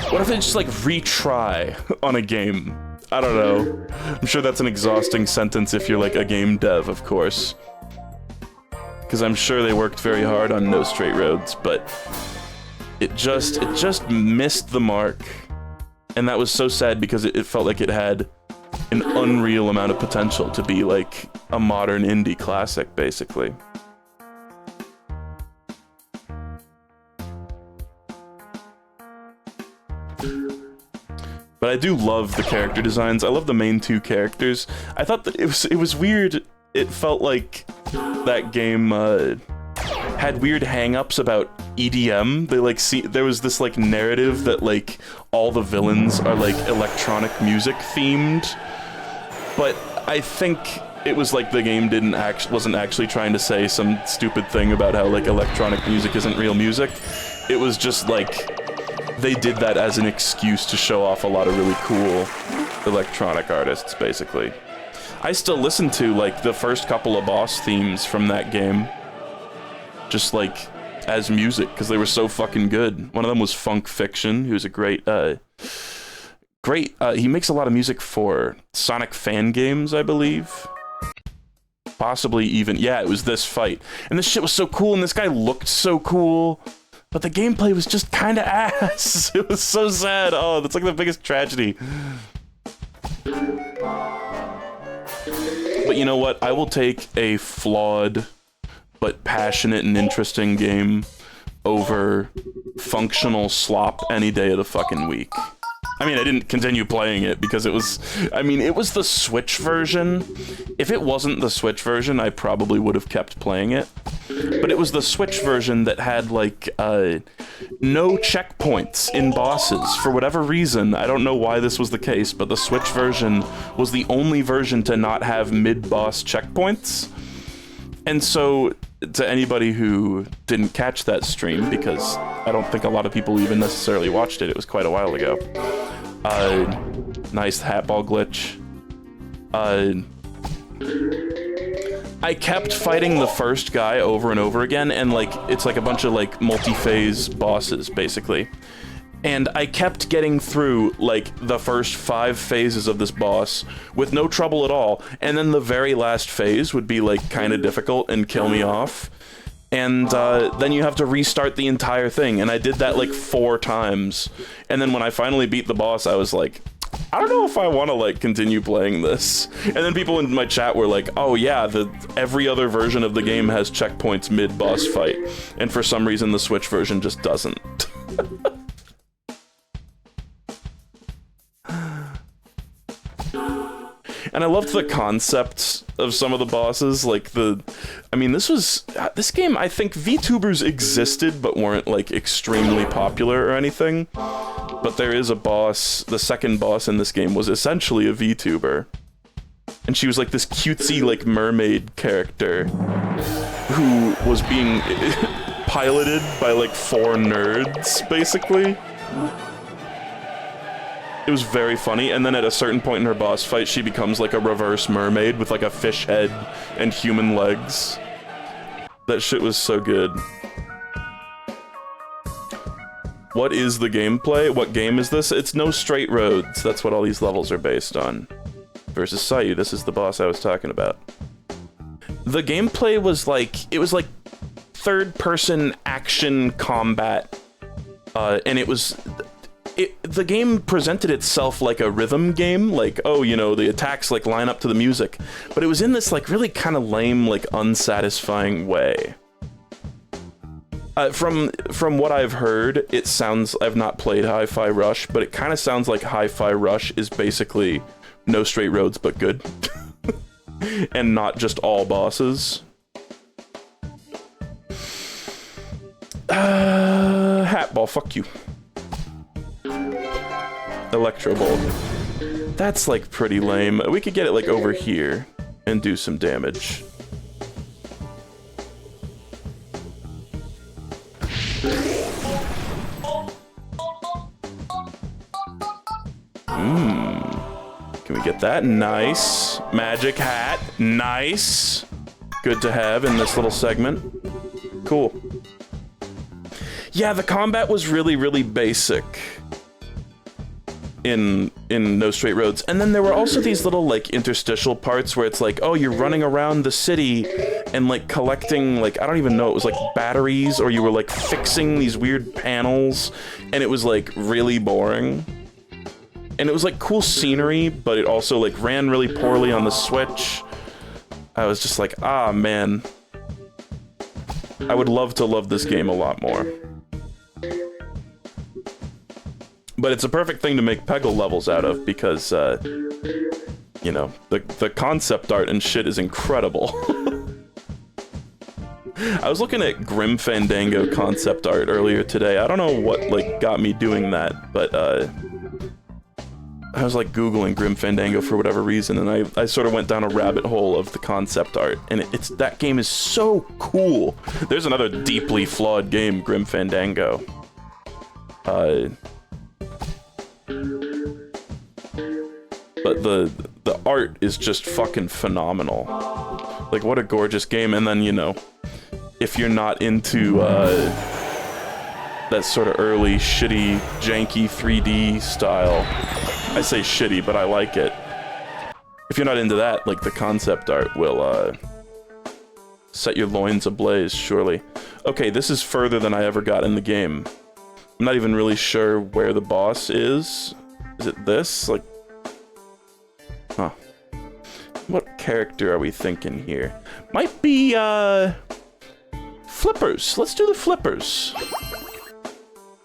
what if they just like retry on a game? I don't know. I'm sure that's an exhausting sentence if you're like a game dev, of course. Because I'm sure they worked very hard on No Straight Roads, but it just missed the mark. And that was so sad because it felt like it had an unreal amount of potential to be like a modern indie classic, basically. But I do love the character designs. I love the main two characters. I thought that it was weird. It felt like that game had weird hang-ups about EDM. They like there was this like narrative that like all the villains are like electronic music themed. But I think it was like the game wasn't actually trying to say some stupid thing about how like electronic music isn't real music. It was just like they did that as an excuse to show off a lot of really cool electronic artists, basically. I still listen to, like, the first couple of boss themes from that game, just, like, as music, because they were so fucking good. One of them was Funk Fiction, who's a great, he makes a lot of music for Sonic fan games, I believe. Possibly even, yeah, it was this fight. And this shit was so cool, and this guy looked so cool. But the gameplay was just kind of ass. It was so sad. Oh, that's like the biggest tragedy. But you know what? I will take a flawed but passionate and interesting game over functional slop any day of the fucking week. I mean, I didn't continue playing it because it was, I mean, it was the Switch version. If it wasn't the Switch version, I probably would have kept playing it. But it was the Switch version that had, like, no checkpoints in bosses. For whatever reason, I don't know why this was the case, but the Switch version was the only version to not have mid-boss checkpoints. And so, to anybody who didn't catch that stream, because I don't think a lot of people even necessarily watched it, it was quite a while ago. Nice hat ball glitch. I kept fighting the first guy over and over again, and like, it's like a bunch of like multi-phase bosses, basically. And I kept getting through, like, the first 5 phases of this boss with no trouble at all, and then the very last phase would be, like, kind of difficult and kill me off. And then you have to restart the entire thing, and I did that, like, 4 times. And then when I finally beat the boss, I was like, I don't know if I want to, like, continue playing this. And then people in my chat were like, oh yeah, every other version of the game has checkpoints mid-boss fight. And for some reason, the Switch version just doesn't. And I loved the concepts of some of the bosses, like I mean, this game, I think VTubers existed, but weren't, like, extremely popular or anything. But there is a boss, the second boss in this game was essentially a VTuber. And she was, like, this cutesy, like, mermaid character who was being piloted by, like, 4 nerds, basically. It was very funny, and then at a certain point in her boss fight, she becomes like a reverse mermaid with like a fish head and human legs. That shit was so good. What is the gameplay? What game is this? It's No Straight Roads. That's what all these levels are based on. Versus Sayu, this is the boss I was talking about. The gameplay was like, it was like third-person action combat, and it was... the game presented itself like a rhythm game, like, oh, you know, the attacks, like, line up to the music. But it was in this, like, really kind of lame, like, unsatisfying way. From what I've heard, it sounds... I've not played Hi-Fi Rush, but it kind of sounds like Hi-Fi Rush is basically No Straight Roads, but good. And not just all bosses. Hatball, fuck you. Electro Bolt. That's, like, pretty lame. We could get it, like, over here and do some damage. Can we get that? Nice. Magic hat. Nice. Good to have in this little segment. Cool. Yeah, the combat was really, really basic in No Straight Roads. And then there were also these little, like, interstitial parts where it's like, oh, you're running around the city and, like, collecting, like, I don't even know, it was like batteries, or you were, like, fixing these weird panels, and it was, like, really boring. And it was, like, cool scenery, but it also, like, ran really poorly on the Switch. I was just like, ah, man. I would love to love this game a lot more. But it's a perfect thing to make Peggle levels out of, because, you know, the concept art and shit is incredible. I was looking at Grim Fandango concept art earlier today. I don't know what, like, got me doing that, but, I was, like, Googling Grim Fandango for whatever reason, and I sort of went down a rabbit hole of the concept art, and that game is so cool. There's another deeply flawed game, Grim Fandango. But the art is just fucking phenomenal. Like, what a gorgeous game. And then, you know, if you're not into that sort of early, shitty, janky 3D style, I say shitty, but I like it. If you're not into that, like, the concept art will set your loins ablaze, surely. Okay, this is further than I ever got in the game. I'm not even really sure where the boss is. Is it this? Like, huh. What character are we thinking here? Might be, Flippers. Let's do the flippers.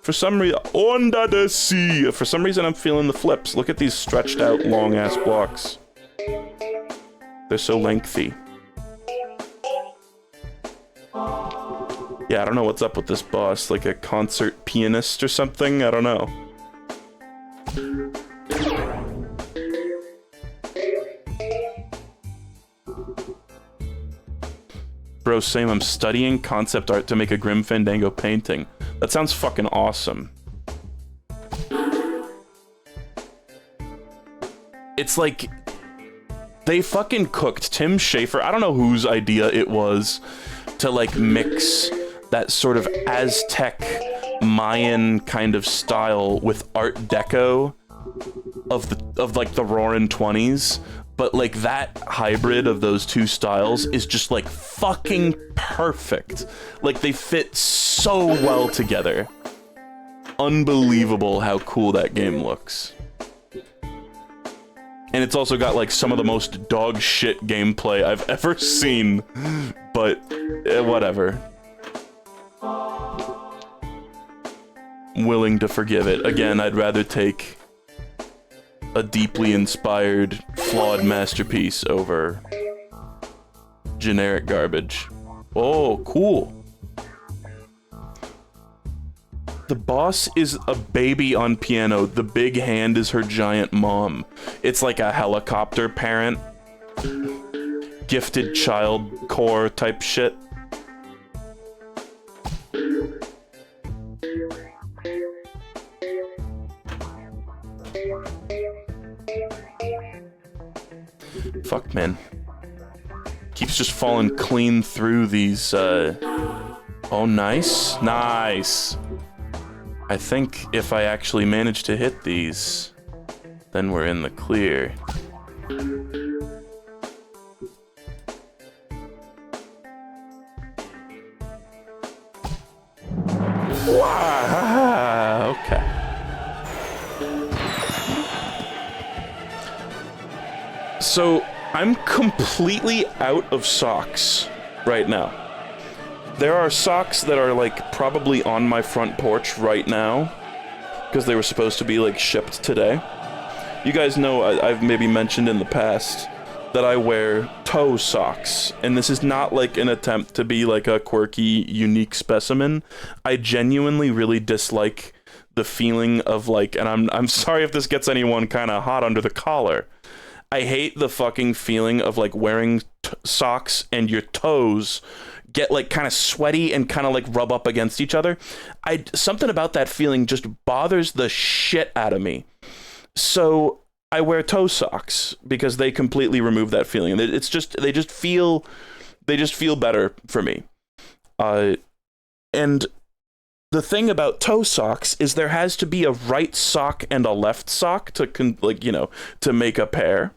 For some reason, under the sea. For some reason, I'm feeling the flips. Look at these stretched out, long ass blocks. They're so lengthy. Yeah, I don't know what's up with this boss. Like a concert pianist or something? I don't know. Bro, same. I'm studying concept art to make a Grim Fandango painting. That sounds fucking awesome. It's like... they fucking cooked Tim Schafer. I don't know whose idea it was to, like, mix that sort of Aztec Mayan kind of style with Art Deco of like the Roaring 20s, but like that hybrid of those two styles is just like fucking perfect. Like they fit so well together. Unbelievable how cool that game looks. And it's also got like some of the most dog shit gameplay I've ever seen, but whatever. Willing to forgive it. Again, I'd rather take a deeply inspired, flawed masterpiece over generic garbage. Oh, cool. The boss is a baby on piano. The big hand is her giant mom. It's like a helicopter parent. Gifted child core type shit. Fuck, man. Keeps just falling clean through these, Oh, nice. Nice. I think if I actually manage to hit these, then we're in the clear. Wow, okay. So, I'm completely out of socks right now. There are socks that are, like, probably on my front porch right now, because they were supposed to be, like, shipped today. You guys know, I've maybe mentioned in the past that I wear toe socks, and this is not, like, an attempt to be, like, a quirky, unique specimen. I genuinely really dislike the feeling of, like, and I'm sorry if this gets anyone kind of hot under the collar. I hate the fucking feeling of, like, wearing socks and your toes get, like, kind of sweaty and kind of, like, rub up against each other. Something about that feeling just bothers the shit out of me. So I wear toe socks because they completely remove that feeling. It's just, they just feel better for me. And the thing about toe socks is there has to be a right sock and a left sock to, to make a pair.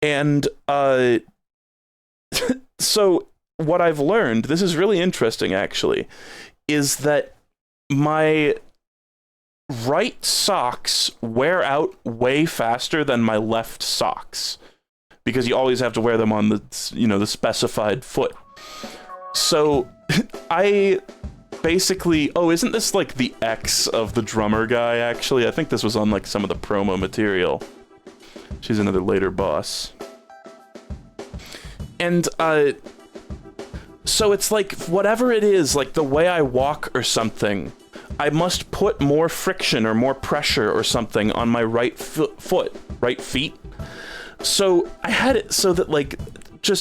And, so what I've learned, this is really interesting actually, is that my right socks wear out way faster than my left socks, because you always have to wear them on the, the specified foot. So I basically, oh, isn't this like the ex of the drummer guy actually? I think this was on like some of the promo material. She's another later boss. And, so it's like, whatever it is, like the way I walk or something, I must put more friction or more pressure or something on my right feet. So I had it so that, like,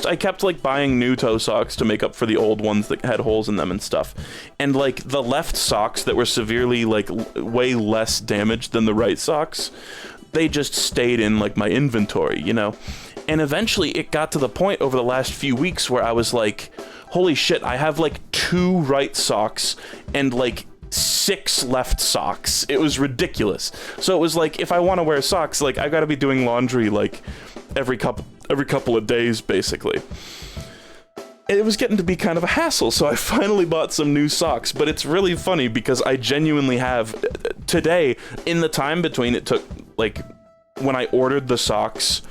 I kept, like, buying new toe socks to make up for the old ones that had holes in them and stuff. And, like, the left socks that were severely, like, way less damaged than the right socks, they just stayed in, like, my inventory, And eventually it got to the point over the last few weeks where I was like, holy shit, I have, like, 2 right socks and, like, 6 left socks. It was ridiculous. So it was like, if I want to wear socks, like, I gotta be doing laundry, like, every couple of days, basically. It was getting to be kind of a hassle, so I finally bought some new socks, but it's really funny because I genuinely have, today, in the time between it took, like, when I ordered the socks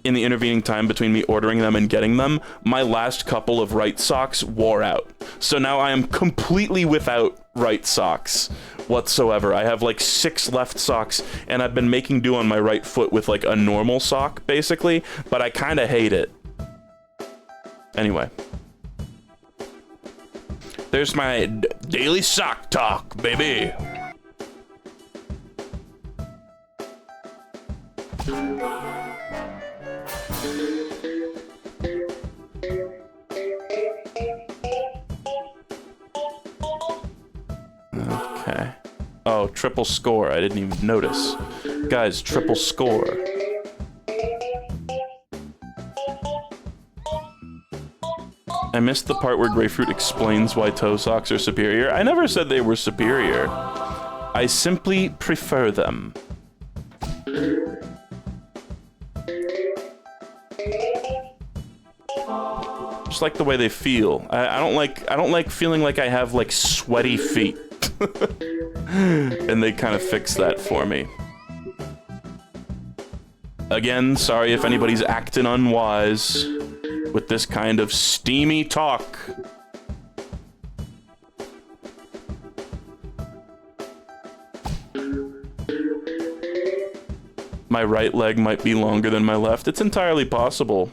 in the intervening time between me ordering them and getting them, my last couple of right socks wore out. So now I am completely without right socks whatsoever. I have like 6 left socks, and I've been making do on my right foot with like a normal sock, basically, but I kind of hate it. Anyway. There's my daily sock talk, baby. Okay. Oh, triple score. I didn't even notice. Guys, triple score. I missed the part where Grapefruit explains why toe socks are superior. I never said they were superior. I simply prefer them. Just like the way they feel. I don't like feeling like I have like sweaty feet. And they kind of fix that for me. Again, sorry if anybody's acting unwise with this kind of steamy talk. My right leg might be longer than my left. It's entirely possible.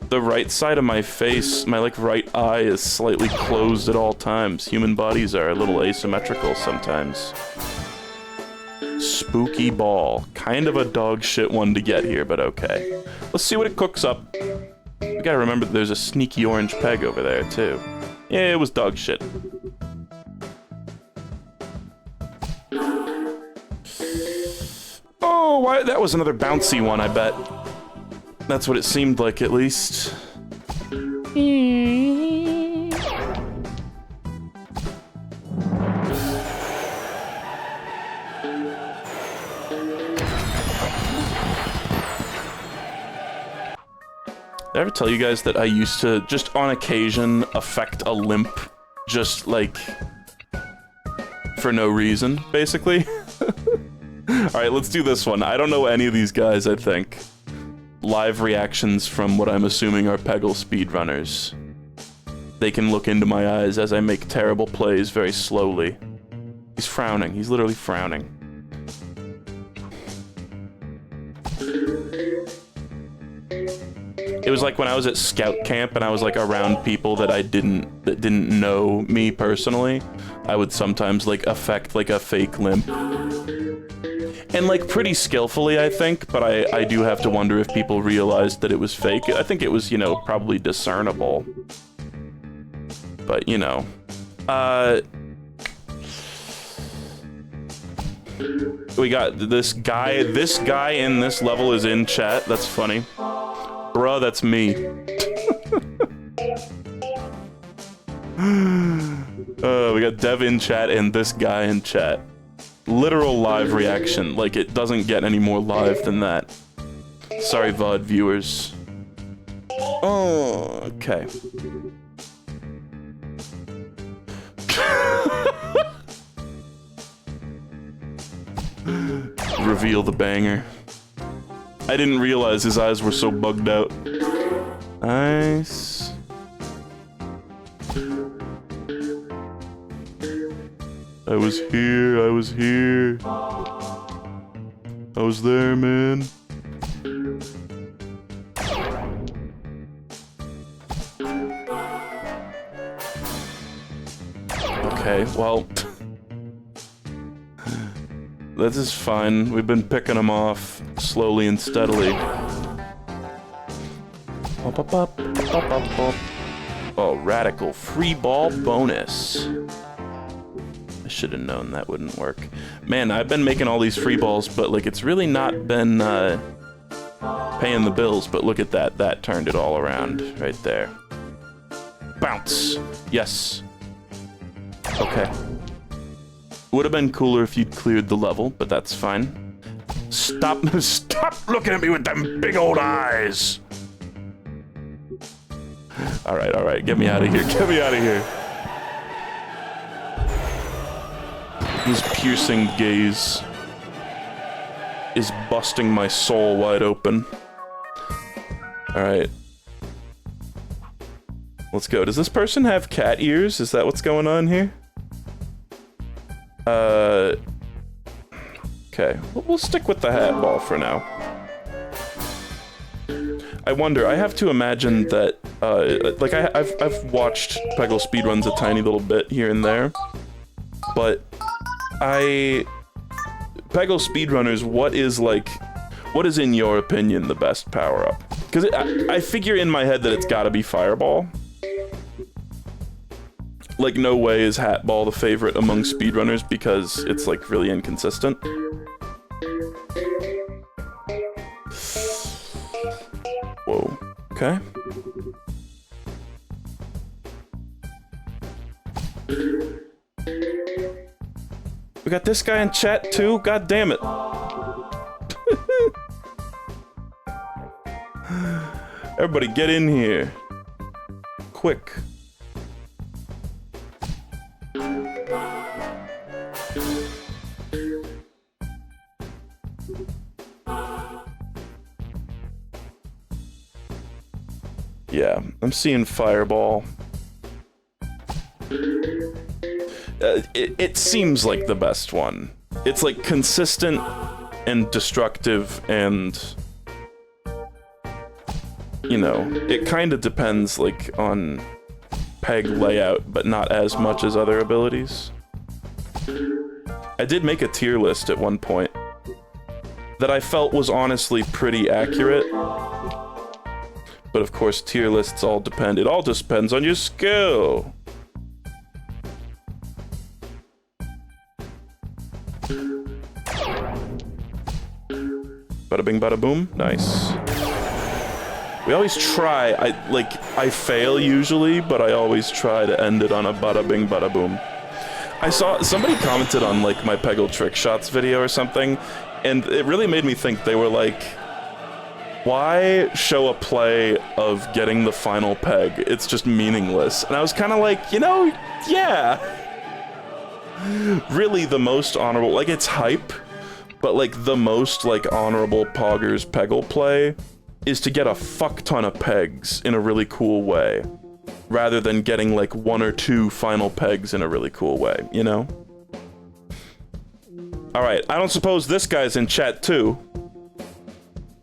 The right side of my face, my like right eye, is slightly closed at all times. Human bodies are a little asymmetrical sometimes. Spooky ball. Kind of a dog shit one to get here, but okay. Let's see what it cooks up. We gotta remember that there's a sneaky orange peg over there, too. Yeah, it was dog shit. Oh, why? That was another bouncy one, I bet. That's what it seemed like, at least. Did I ever tell you guys that I used to, just on occasion, affect a limp? Just, like, for no reason, basically? Alright, let's do this one. I don't know any of these guys, I think. Live reactions from what I'm assuming are Peggle speedrunners. They can look into my eyes as I make terrible plays very slowly. He's frowning. He's literally frowning. It was like when I was at scout camp and I was like around people that didn't know me personally. I would sometimes like affect like a fake limp. And like pretty skillfully, I think, but I do have to wonder if people realized that it was fake. I think it was, you know, probably discernible. But, you know. We got this guy in this level is in chat. That's funny. Bruh, that's me. We got Dev in chat and this guy in chat. Literal live reaction. Like, it doesn't get any more live than that. Sorry, VOD viewers. Oh, okay. Reveal the banger. I didn't realize his eyes were so bugged out. Nice. I was here, I was here. I was there, man. Okay, well... this is fine. We've been picking them off slowly and steadily. Oh, radical free ball bonus. I should have known that wouldn't work. Man, I've been making all these free balls, but like it's really not been paying the bills. But look at that. That turned it all around right there. Bounce. Yes. Okay. Would have been cooler if you'd cleared the level, but that's fine. Stop looking at me with them big old eyes! Alright, get me out of here, get me out of here. His piercing gaze is busting my soul wide open. Alright. Let's go. Does this person have cat ears? Is that what's going on here? Okay. We'll stick with the hat ball for now. I wonder, I have to imagine that, like, I've watched Peggle speedruns a tiny little bit here and there, but Peggle speedrunners, what is, in your opinion, the best power-up? Because I figure in my head that it's gotta be Fireball. Like, no way is Hat Ball the favorite among speedrunners because it's, like, really inconsistent. Whoa. Okay. We got this guy in chat, too? God damn it. Everybody get in here. Quick. Yeah, I'm seeing Fireball. It seems like the best one. It's like consistent and destructive and... You know, it kind of depends, like, on peg layout, but not as much as other abilities. I did make a tier list at one point that I felt was honestly pretty accurate. But of course, tier lists all depend. It all just depends on your skill. Bada bing, bada boom. Nice. We always try. I fail usually, but I always try to end it on a bada bing, bada boom. I saw somebody commented on like my Peggle trick shots video or something, and it really made me think. They were like, why show a play of getting the final peg? It's just meaningless. And I was kind of like, you know, yeah. Really the most honorable, like it's hype, but like the most like honorable Poggers Peggle play is to get a fuck ton of pegs in a really cool way, rather than getting like 1 or 2 final pegs in a really cool way, you know? Alright, I don't suppose this guy's in chat too.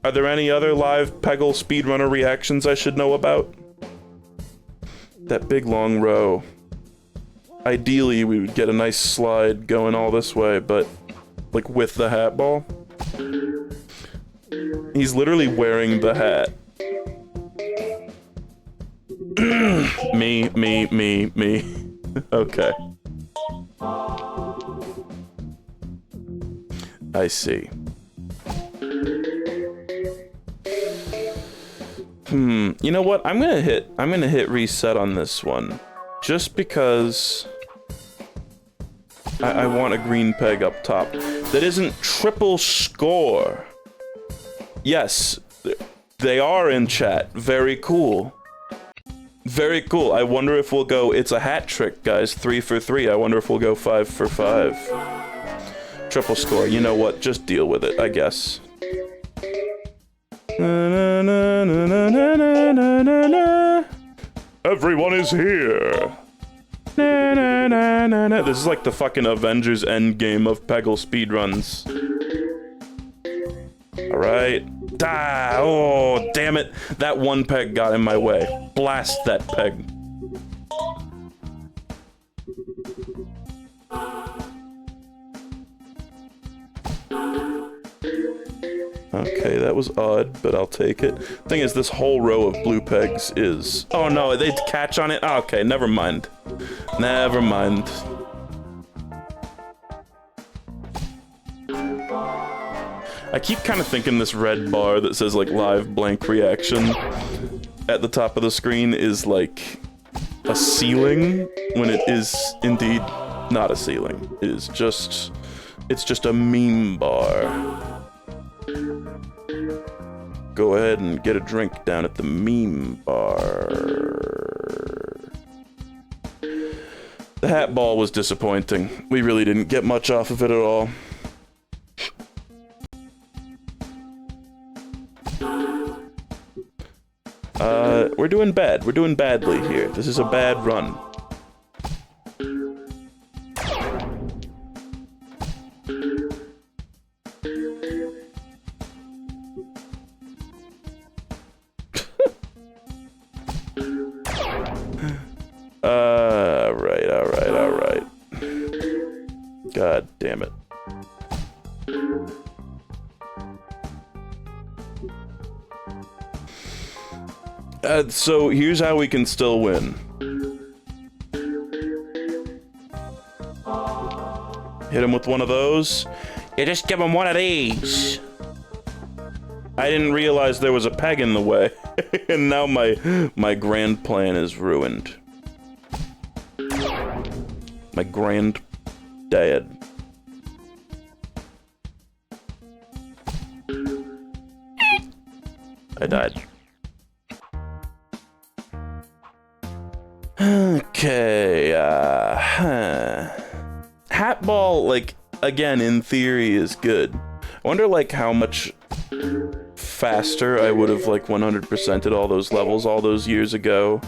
Are there any other live Peggle speedrunner reactions I should know about? That big long row. Ideally, we would get a nice slide going all this way, but like with the hat ball. He's literally wearing the hat. me. Okay. I see. You know what? I'm gonna hit reset on this one. Just because I want a green peg up top. That isn't triple score. Yes, they are in chat. Very cool. Very cool. I wonder if we'll go, it's a hat trick, guys. 3 for 3. I wonder if we'll go 5 for 5. Triple score. You know what? Just deal with it, I guess. Everyone is here. This is like the fucking Avengers Endgame of Peggle speedruns. Alright. Oh, damn it. That one peg got in my way. Blast that peg. Okay, that was odd, but I'll take it. Thing is, this whole row of blue pegs is... Oh no, they catch on it? Oh, okay, never mind. Never mind. I keep kind of thinking this red bar that says, like, live blank reaction at the top of the screen is, like, a ceiling, when it is, indeed, not a ceiling. It is just... It's just a meme bar. Go ahead and get a drink down at the meme bar. The hat ball was disappointing. We really didn't get much off of it at all. we're doing bad. We're doing badly here. This is a bad run. Alright. God damn it. So here's how we can still win. Hit him with one of those. You just give him one of these. I didn't realize there was a peg in the way, and now my grand plan is ruined. My grand dad. I died. Okay, Hatball, like, again, in theory, is good. I wonder, like, how much faster I would have, like, 100%ed all those levels all those years ago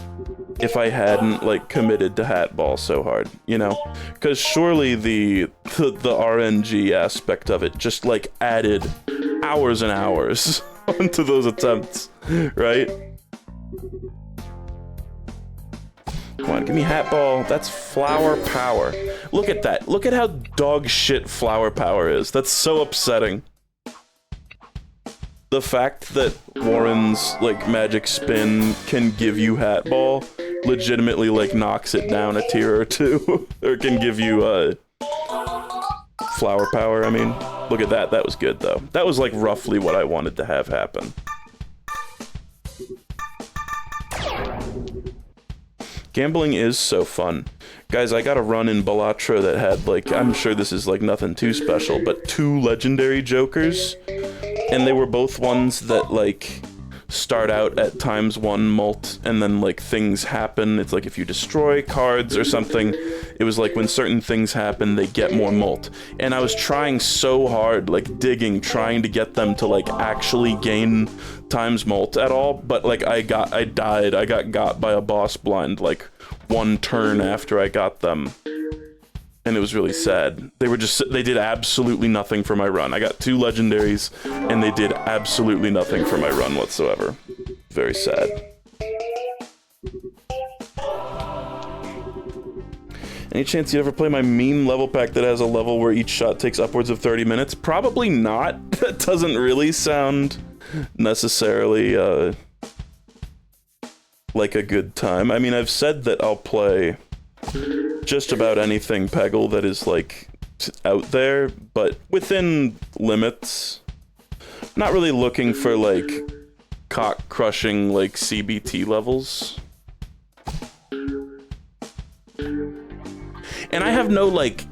if I hadn't, like, committed to Hatball so hard, you know? Because surely the RNG aspect of it just, like, added hours and hours onto those attempts, right? Come on, give me Hatball. That's flower power. Look at that. Look at how dog shit flower power is. That's so upsetting. The fact that Warren's, like, magic spin can give you Hatball legitimately, like, knocks it down a tier or two. Or can give you, flower power, I mean. Look at that. That was good, though. That was, like, roughly what I wanted to have happen. Gambling is so fun. Guys, I got a run in Bellatra that had, like, I'm sure this is, like, nothing too special, but 2 legendary jokers, and they were both ones that, like, start out at ×1 mult, and then, like, things happen. It's like if you destroy cards or something, it was like when certain things happen, they get more mult. And I was trying so hard, like, digging, trying to get them to, like, actually gain ×, mult at all, but, like, I died. I got by a boss blind, like, 1 turn after I got them. And it was really sad. They did absolutely nothing for my run. I got 2 legendaries, and they did absolutely nothing for my run whatsoever. Very sad. Any chance you ever play my meme level pack that has a level where each shot takes upwards of 30 minutes? Probably not. That doesn't really sound necessarily, like a good time. I mean, I've said that I'll play just about anything Peggle that is, like, out there, but within limits. Not really looking for, like, cock-crushing, like, CBT levels. And I have no, like,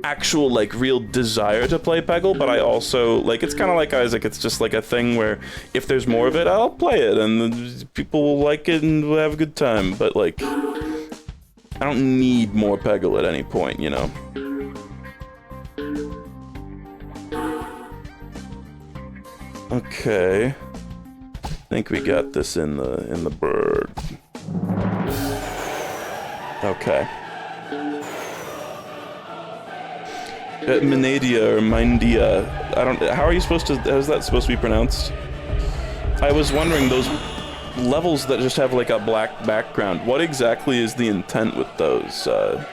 actual, like, real desire to play Peggle, but I also, like, it's kind of like Isaac, it's just, like, a thing where if there's more of it, I'll play it, and people will like it and we'll have a good time, but, like, I don't need more Peggle at any point, you know? Okay. I think we got this in the bird. Okay. Minedea or Minedea. How are you supposed to, how's that supposed to be pronounced? I was wondering, those levels that just have, like, a black background, what exactly is the intent with those? Are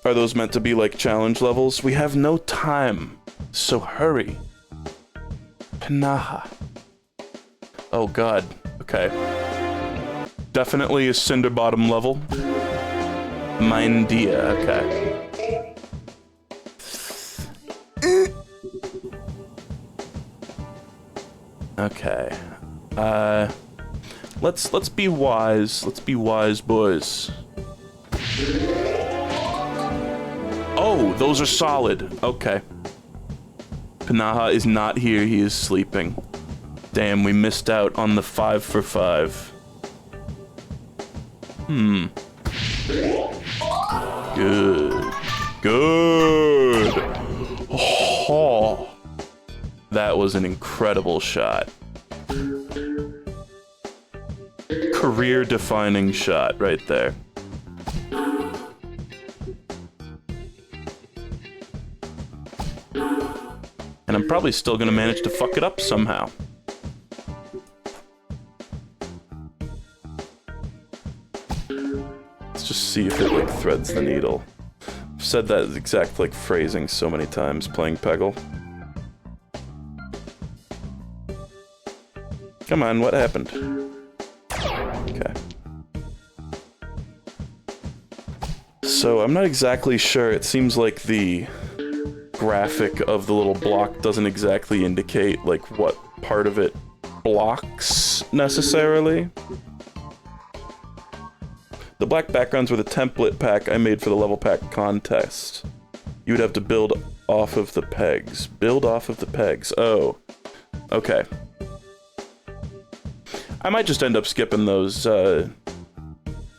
those meant to be, like, challenge levels? We have no time, so hurry. Panaha. Oh god, okay. Definitely a cinder bottom level. Minedea, okay. Okay. Let's be wise. Let's be wise, boys. Oh, those are solid. Okay. Panaha is not here. He is sleeping. Damn, we missed out on the 5 for 5. Good. Good. Oh. That was an incredible shot. career-defining shot right there. And I'm probably still gonna manage to fuck it up somehow. Let's just see if it, like, threads the needle. I've said that exact, like, phrasing so many times playing Peggle. Come on, what happened? Okay. So, I'm not exactly sure. It seems like the graphic of the little block doesn't exactly indicate, like, what part of it blocks, necessarily. The black backgrounds were the template pack I made for the level pack contest. You would have to build off of the pegs. Build off of the pegs. Oh. Okay. I might just end up skipping those,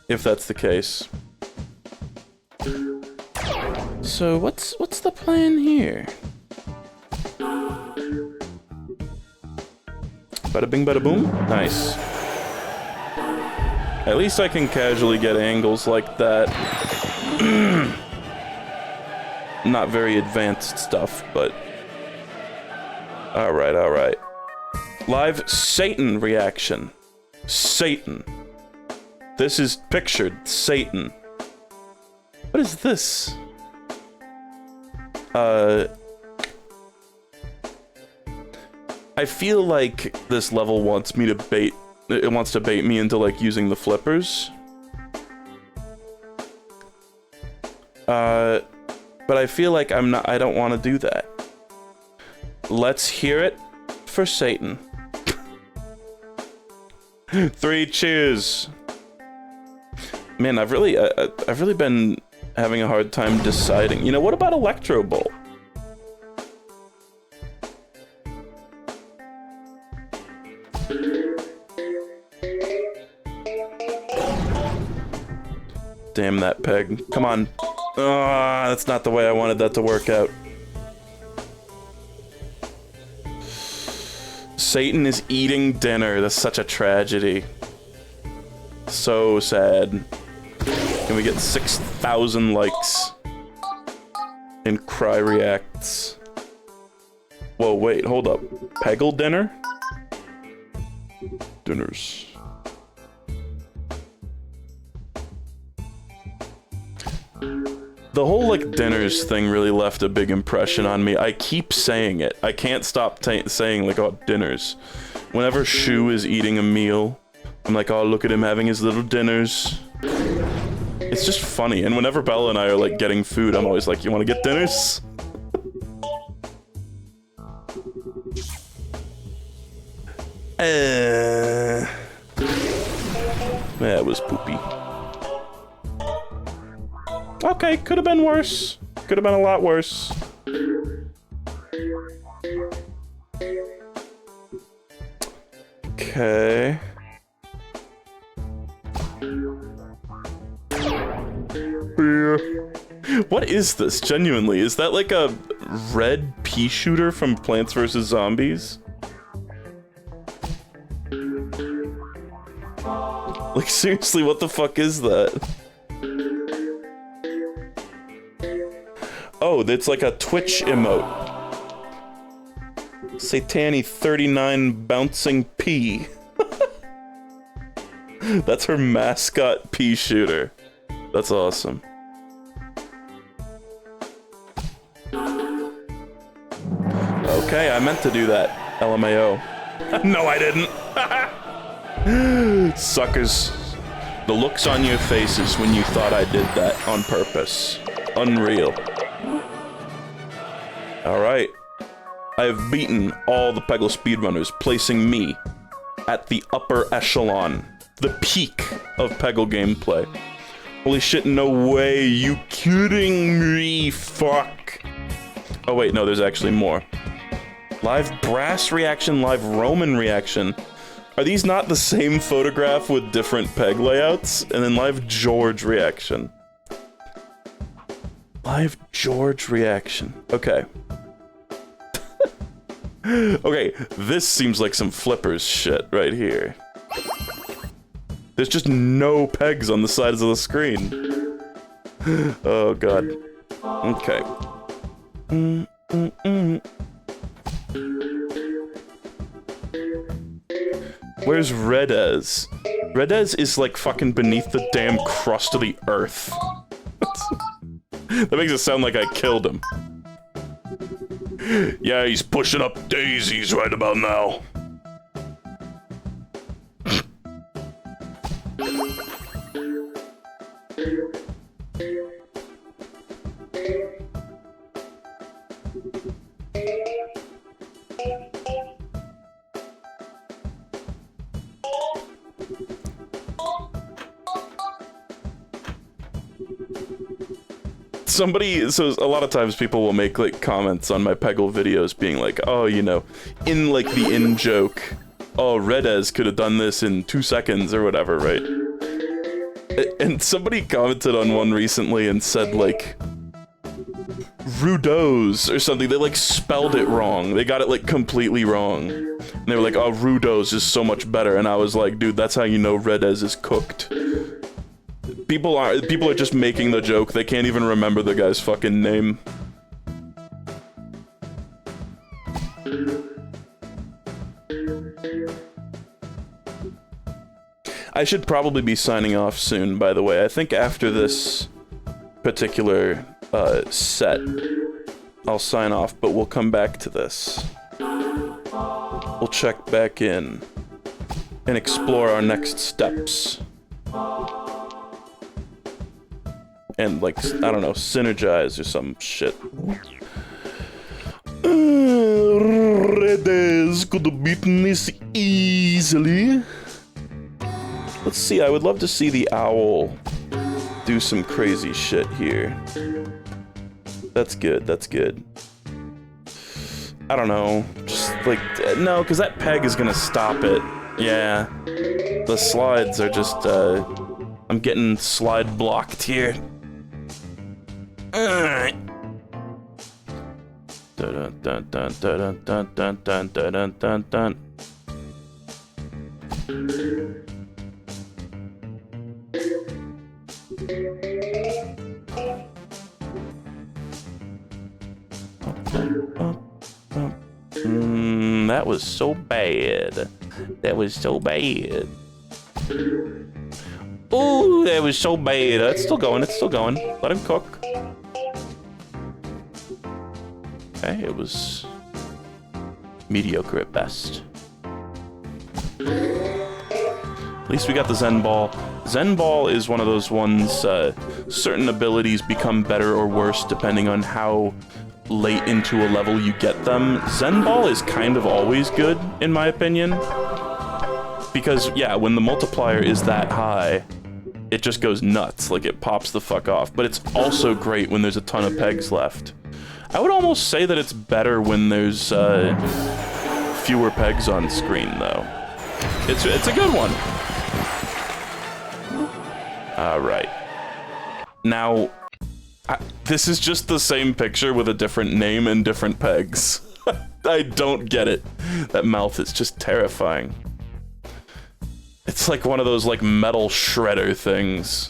if that's the case. So, what's the plan here? Bada bing, bada boom? Nice. At least I can casually get angles like that. Not very advanced stuff, but... Alright, alright. Live Satan reaction. Satan. This is pictured Satan. What is this? I feel like this level wants me to bait... It wants to bait me into, like, using the flippers. But I feel like I don't want to do that. Let's hear it for Satan. 3 cheers! Man, I've really been having a hard time deciding. You know, what about Electro Bolt? Damn that peg. Come on. Ah, that's not the way I wanted that to work out. Satan is eating dinner. That's such a tragedy. So sad. Can we get 6,000 likes? And Cry reacts. Whoa, wait, hold up. Peggle dinner? Dinners. The whole, like, dinners thing really left a big impression on me. I keep saying it. I can't stop saying, like, oh, dinners. Whenever Shu is eating a meal, I'm like, oh, look at him having his little dinners. It's just funny. And whenever Bella and I are, like, getting food, I'm always like, you want to get dinners? That was poopy. Okay, could have been worse. Could have been a lot worse. Okay. What is this, genuinely? Is that like a red pea shooter from Plants vs. Zombies? Like, seriously, what the fuck is that? Oh, that's like a Twitch emote. Satani 39 bouncing pea. That's her mascot pea shooter. That's awesome. Okay, I meant to do that. LMAO. No, I didn't. Suckers. The looks on your faces when you thought I did that on purpose. Unreal. Alright. I have beaten all the Peggle speedrunners, placing me at the upper echelon. The peak of Peggle gameplay. Holy shit, no way, you kidding me, fuck. Oh wait, no, there's actually more. Live Brass reaction, live Roman reaction. Are these not the same photograph with different peg layouts? And then live George reaction. Live George reaction. Okay. Okay, this seems like some flippers shit right here. There's just no pegs on the sides of the screen. Oh god. Okay. Where's Redez? Redez is like fucking beneath the damn crust of the earth. That makes it sound like I killed him. Yeah, he's pushing up daisies right about now. So a lot of times people will make like comments on my Peggle videos being like, oh, you know, in like the in-joke, oh, Redez could have done this in 2 seconds or whatever, right? And somebody commented on one recently and said like, Rudos or something. They like spelled it wrong. They got it like completely wrong. And they were like, oh, Rudos is so much better. And I was like, dude, that's how you know Redez is cooked. People are just making the joke. They can't even remember the guy's fucking name. I should probably be signing off soon, by the way. I think after this particular set, I'll sign off, but we'll come back to this. We'll check back in and explore our next steps. And, like, I don't know, synergize or some shit. Redez could have beaten this easily. Let's see, I would love to see the owl do some crazy shit here. That's good, that's good. I don't know, just, like, no, because that peg is gonna stop it. Yeah. The slides are just, I'm getting slide blocked here. Alright. Dun dun dun dun dun dun dun dun dun dun. That was so bad. That was so bad. Ooh, that was so bad. It's still going, it's still going. Let him cook. Okay, it was mediocre at best. At least we got the Zen Ball. Zen Ball is one of those ones, certain abilities become better or worse depending on how late into a level you get them. Zen Ball is kind of always good, in my opinion. Because, yeah, when the multiplier is that high, it just goes nuts, like it pops the fuck off. But it's also great when there's a ton of pegs left. I would almost say that it's better when there's fewer pegs on screen, though. It's a good one. All right. Now, this is just the same picture with a different name and different pegs. I don't get it. That mouth is just terrifying. It's like one of those like metal shredder things.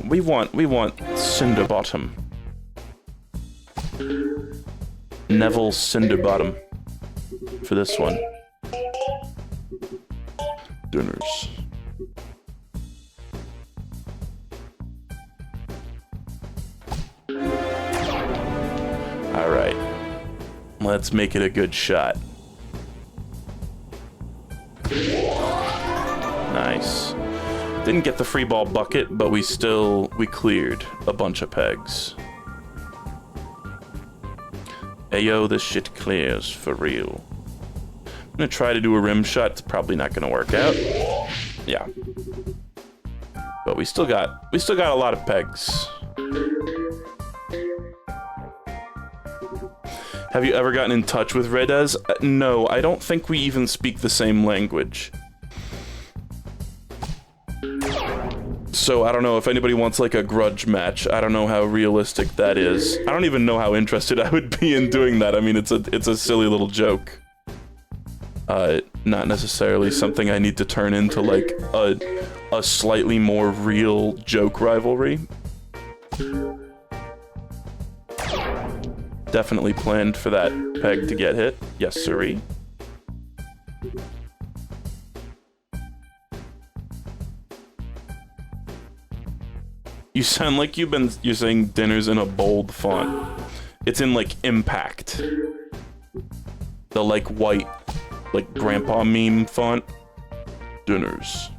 We want Cinderbottom. Neville Cinderbottom for this one. Dinners. All right. Let's make it a good shot. Nice. Didn't get the free ball bucket, but we cleared a bunch of pegs. Ayo, this shit clears for real. I'm gonna try to do a rim shot. It's probably not gonna work out. Yeah. But we still got a lot of pegs. Have you ever gotten in touch with Redez? No, I don't think we even speak the same language. So I don't know if anybody wants like a grudge match. I don't know how realistic that is. I don't even know how interested I would be in doing that. I mean, it's a silly little joke. not necessarily something I need to turn into, like, a slightly more real joke rivalry. Definitely planned for that peg to get hit. Yes, sirree. You sound like you're saying dinner's in a bold font. It's in, like, impact. The, like, white, like, grandpa meme font. Dinners.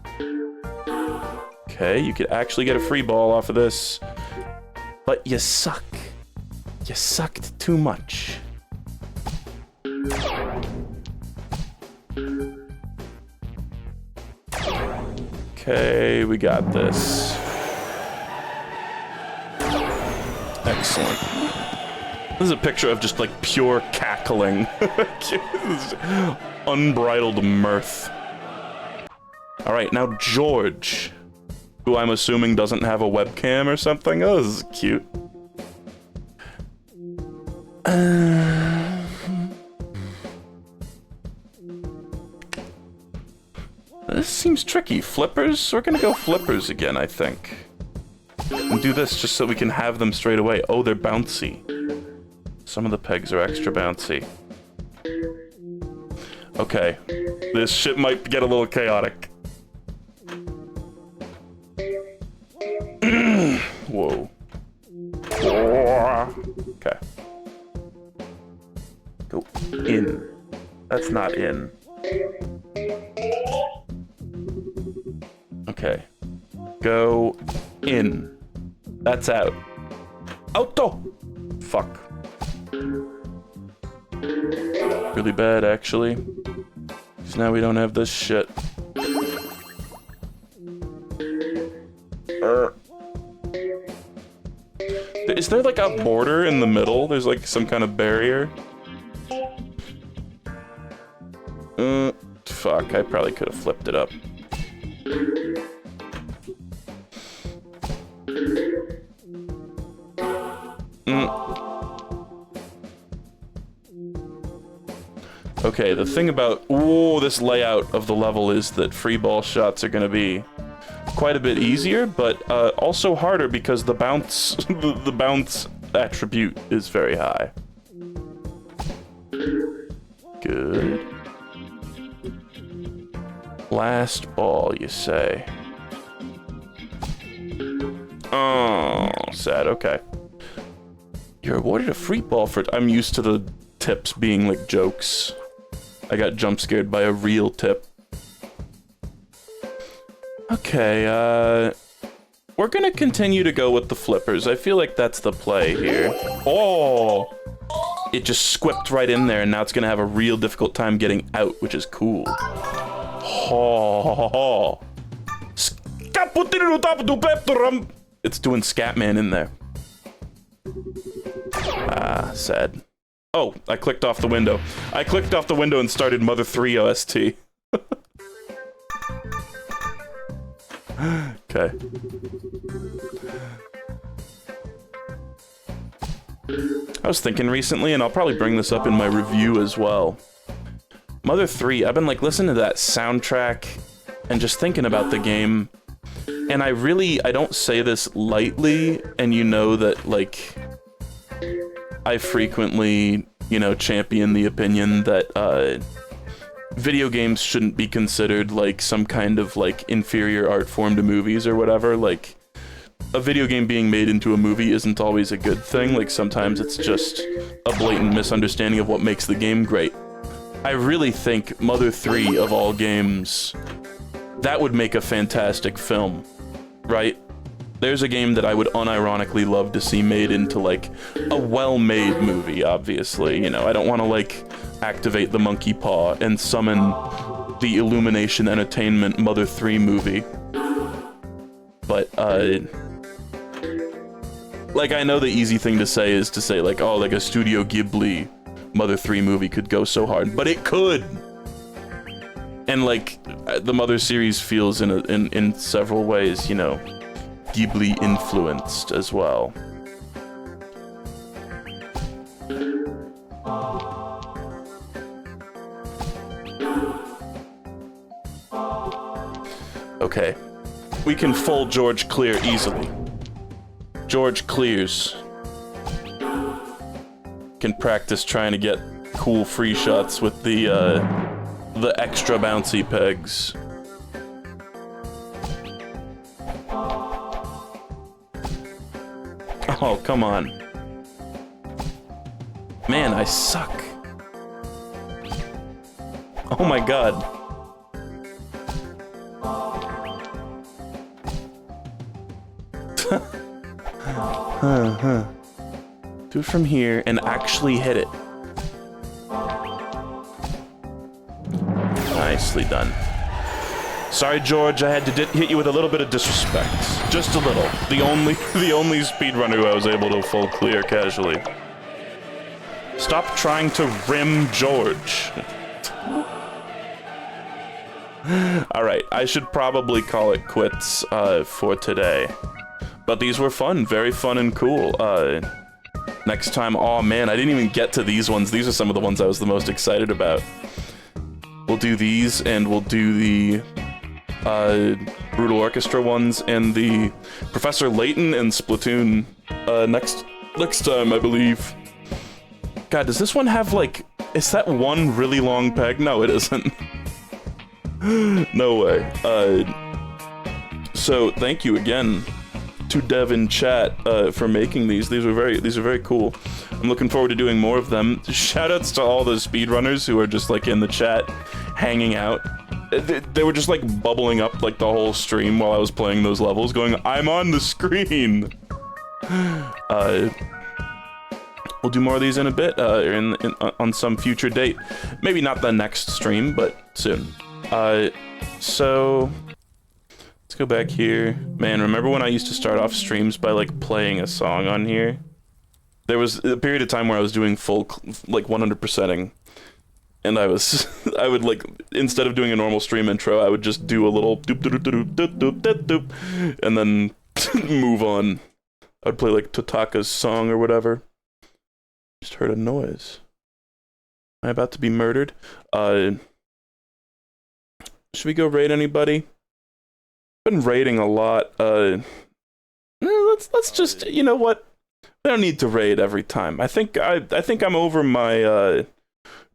Okay, you could actually get a free ball off of this. But you suck. You sucked too much. Okay, we got this. Excellent. This is a picture of just, like, pure cackling. Unbridled mirth. Alright, now George, who I'm assuming doesn't have a webcam or something. Oh, this is cute. This seems tricky. Flippers? We're gonna go flippers again, I think. And do this just so we can have them straight away. Oh, they're bouncy. Some of the pegs are extra bouncy. Okay. This shit might get a little chaotic. Whoa. Okay. Go in. That's not in. Okay. Go in. That's out. Auto! Fuck. Really bad, actually. Because now we don't have this shit. Is there like a border in the middle? There's like some kind of barrier? Fuck, I probably could have flipped it up. Okay, the thing about this layout of the level is that free ball shots are gonna be quite a bit easier, but also harder because the bounce the bounce attribute is very high. Good. Last ball, you say? Oh, sad. Okay. You're awarded a free ball for it. I'm used to the tips being like jokes. I got jump scared by a real tip. Okay, we're gonna continue to go with the flippers. I feel like that's the play here. Oh! It just squipped right in there, and now it's gonna have a real difficult time getting out, which is cool. Oh! It's doing Scatman in there. Ah, sad. Oh, I clicked off the window. I clicked off the window and started Mother 3 OST. Okay. I was thinking recently, and I'll probably bring this up in my review as well. Mother 3, I've been like listening to that soundtrack and just thinking about the game. And I don't say this lightly, and you know that, like, I frequently, you know, champion the opinion that, video games shouldn't be considered, like, some kind of, like, inferior art form to movies or whatever. Like, a video game being made into a movie isn't always a good thing. Like, sometimes it's just a blatant misunderstanding of what makes the game great. I really think Mother 3, of all games, that would make a fantastic film, right? There's a game that I would unironically love to see made into, like, a well-made movie, obviously. You know, I don't want to, like, activate the monkey paw and summon the Illumination Entertainment Mother 3 movie. But, like, I know the easy thing to say is to say, like, oh, like a Studio Ghibli Mother 3 movie could go so hard, but it could! And, like, the Mother series feels in several ways, you know, Ghibli influenced as well. Okay. We can full George clear easily. George clears. Can practice trying to get cool free shots with the extra bouncy pegs. Oh, come on. Man, I suck. Oh my god. Do it from here and actually hit it. Nicely done. Sorry, George, I had to hit you with a little bit of disrespect. Just a little. The only speedrunner who I was able to full clear casually. Stop trying to rim George. Alright, I should probably call it quits for today. But these were fun, very fun and cool. Next time, oh man, I didn't even get to these ones. These are some of the ones I was the most excited about. We'll do these, and we'll do the Brutal Orchestra ones, and the Professor Layton and Splatoon next time, I believe. God, does this one have, like, is that one really long peg? No, it isn't. No way. So, thank you again to Dev in chat for making these. These are very cool. I'm looking forward to doing more of them. Shoutouts to all the speedrunners who are just like in the chat, hanging out. They were just like bubbling up like the whole stream while I was playing those levels, going, "I'm on the screen." We'll do more of these in a bit, on some future date. Maybe not the next stream, but soon. So let's go back here. Man, remember when I used to start off streams by like playing a song on here? There was a period of time where I was doing full, like 100%ing. And I would like, instead of doing a normal stream intro, I would just do a little doop doop doop doop doop doop doop, and then move on. I'd play like Totaka's song or whatever. Just heard a noise. Am I about to be murdered? Should we go raid anybody? Been raiding a lot. Let's just, you know what? I don't need to raid every time. I think I'm over my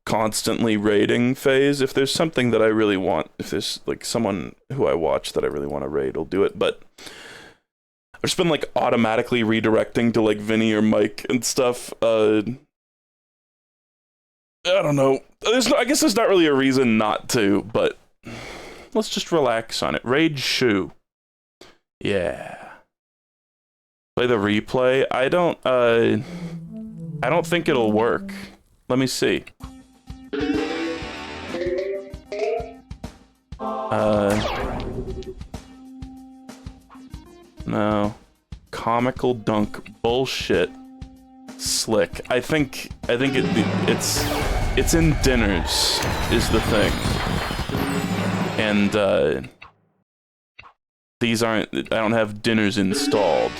constantly raiding phase. If there's something that I really want, if there's like someone who I watch that I really want to raid, I'll do it. But I've just been like automatically redirecting to like Vinny or Mike and stuff. I don't know. I guess there's not really a reason not to, but let's just relax on it. Raid Shu. Yeah. Play the replay. I don't think it'll work. Let me see. No. Comical dunk bullshit. Slick. I think it's in dinners is the thing. And these aren't, I don't have dinners installed.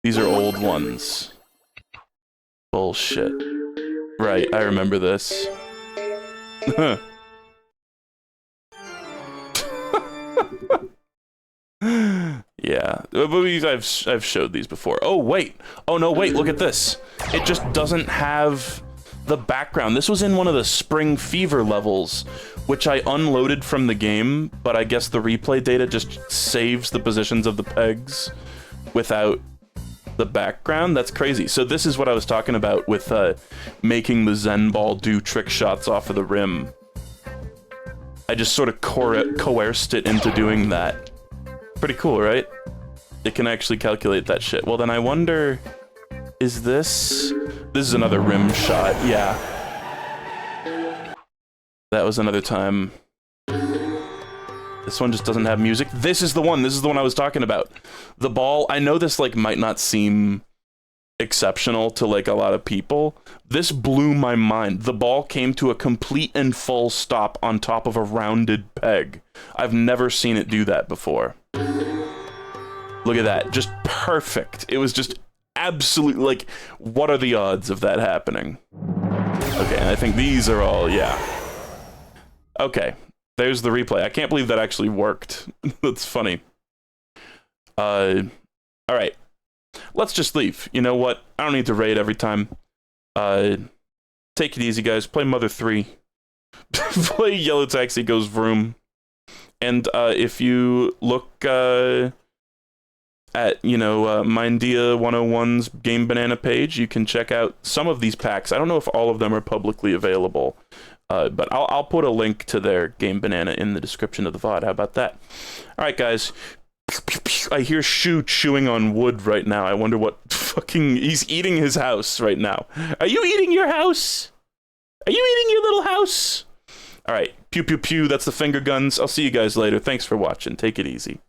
These are old ones. Bullshit. Right, I remember this. Yeah, but I've showed these before. Oh wait, oh no wait, look at this. It just doesn't have the background. This was in one of the Spring Fever levels, which I unloaded from the game, but I guess the replay data just saves the positions of the pegs without the background. That's crazy. So this is what I was talking about with making the Zen ball do trick shots off of the rim. I just sort of coerced it into doing that. Pretty cool, right? It can actually calculate that shit. Well, then I wonder, is this is another rim shot. Yeah. That was another time. This one just doesn't have music. This is the one I was talking about. The ball, I know this like might not seem exceptional to like a lot of people. This blew my mind. The ball came to a complete and full stop on top of a rounded peg. I've never seen it do that before. Look at that, just perfect. It was just absolutely like, what are the odds of that happening? Okay, and I think these are all, yeah. Okay, There's the replay. I can't believe that actually worked. That's funny. All right. Let's just leave. You know what? I don't need to raid every time. Take it easy, guys. Play Mother 3. Play Yellow Taxi Goes Vroom. And if you look at, Minedea101's Game Banana page, you can check out some of these packs. I don't know if all of them are publicly available, but I'll put a link to their Game Banana in the description of the VOD. How about that? All right, guys. I hear Shu chewing on wood right now. I wonder what fucking... He's eating his house right now. Are you eating your house? Are you eating your little house? All right. Pew, pew, pew. That's the finger guns. I'll see you guys later. Thanks for watching. Take it easy.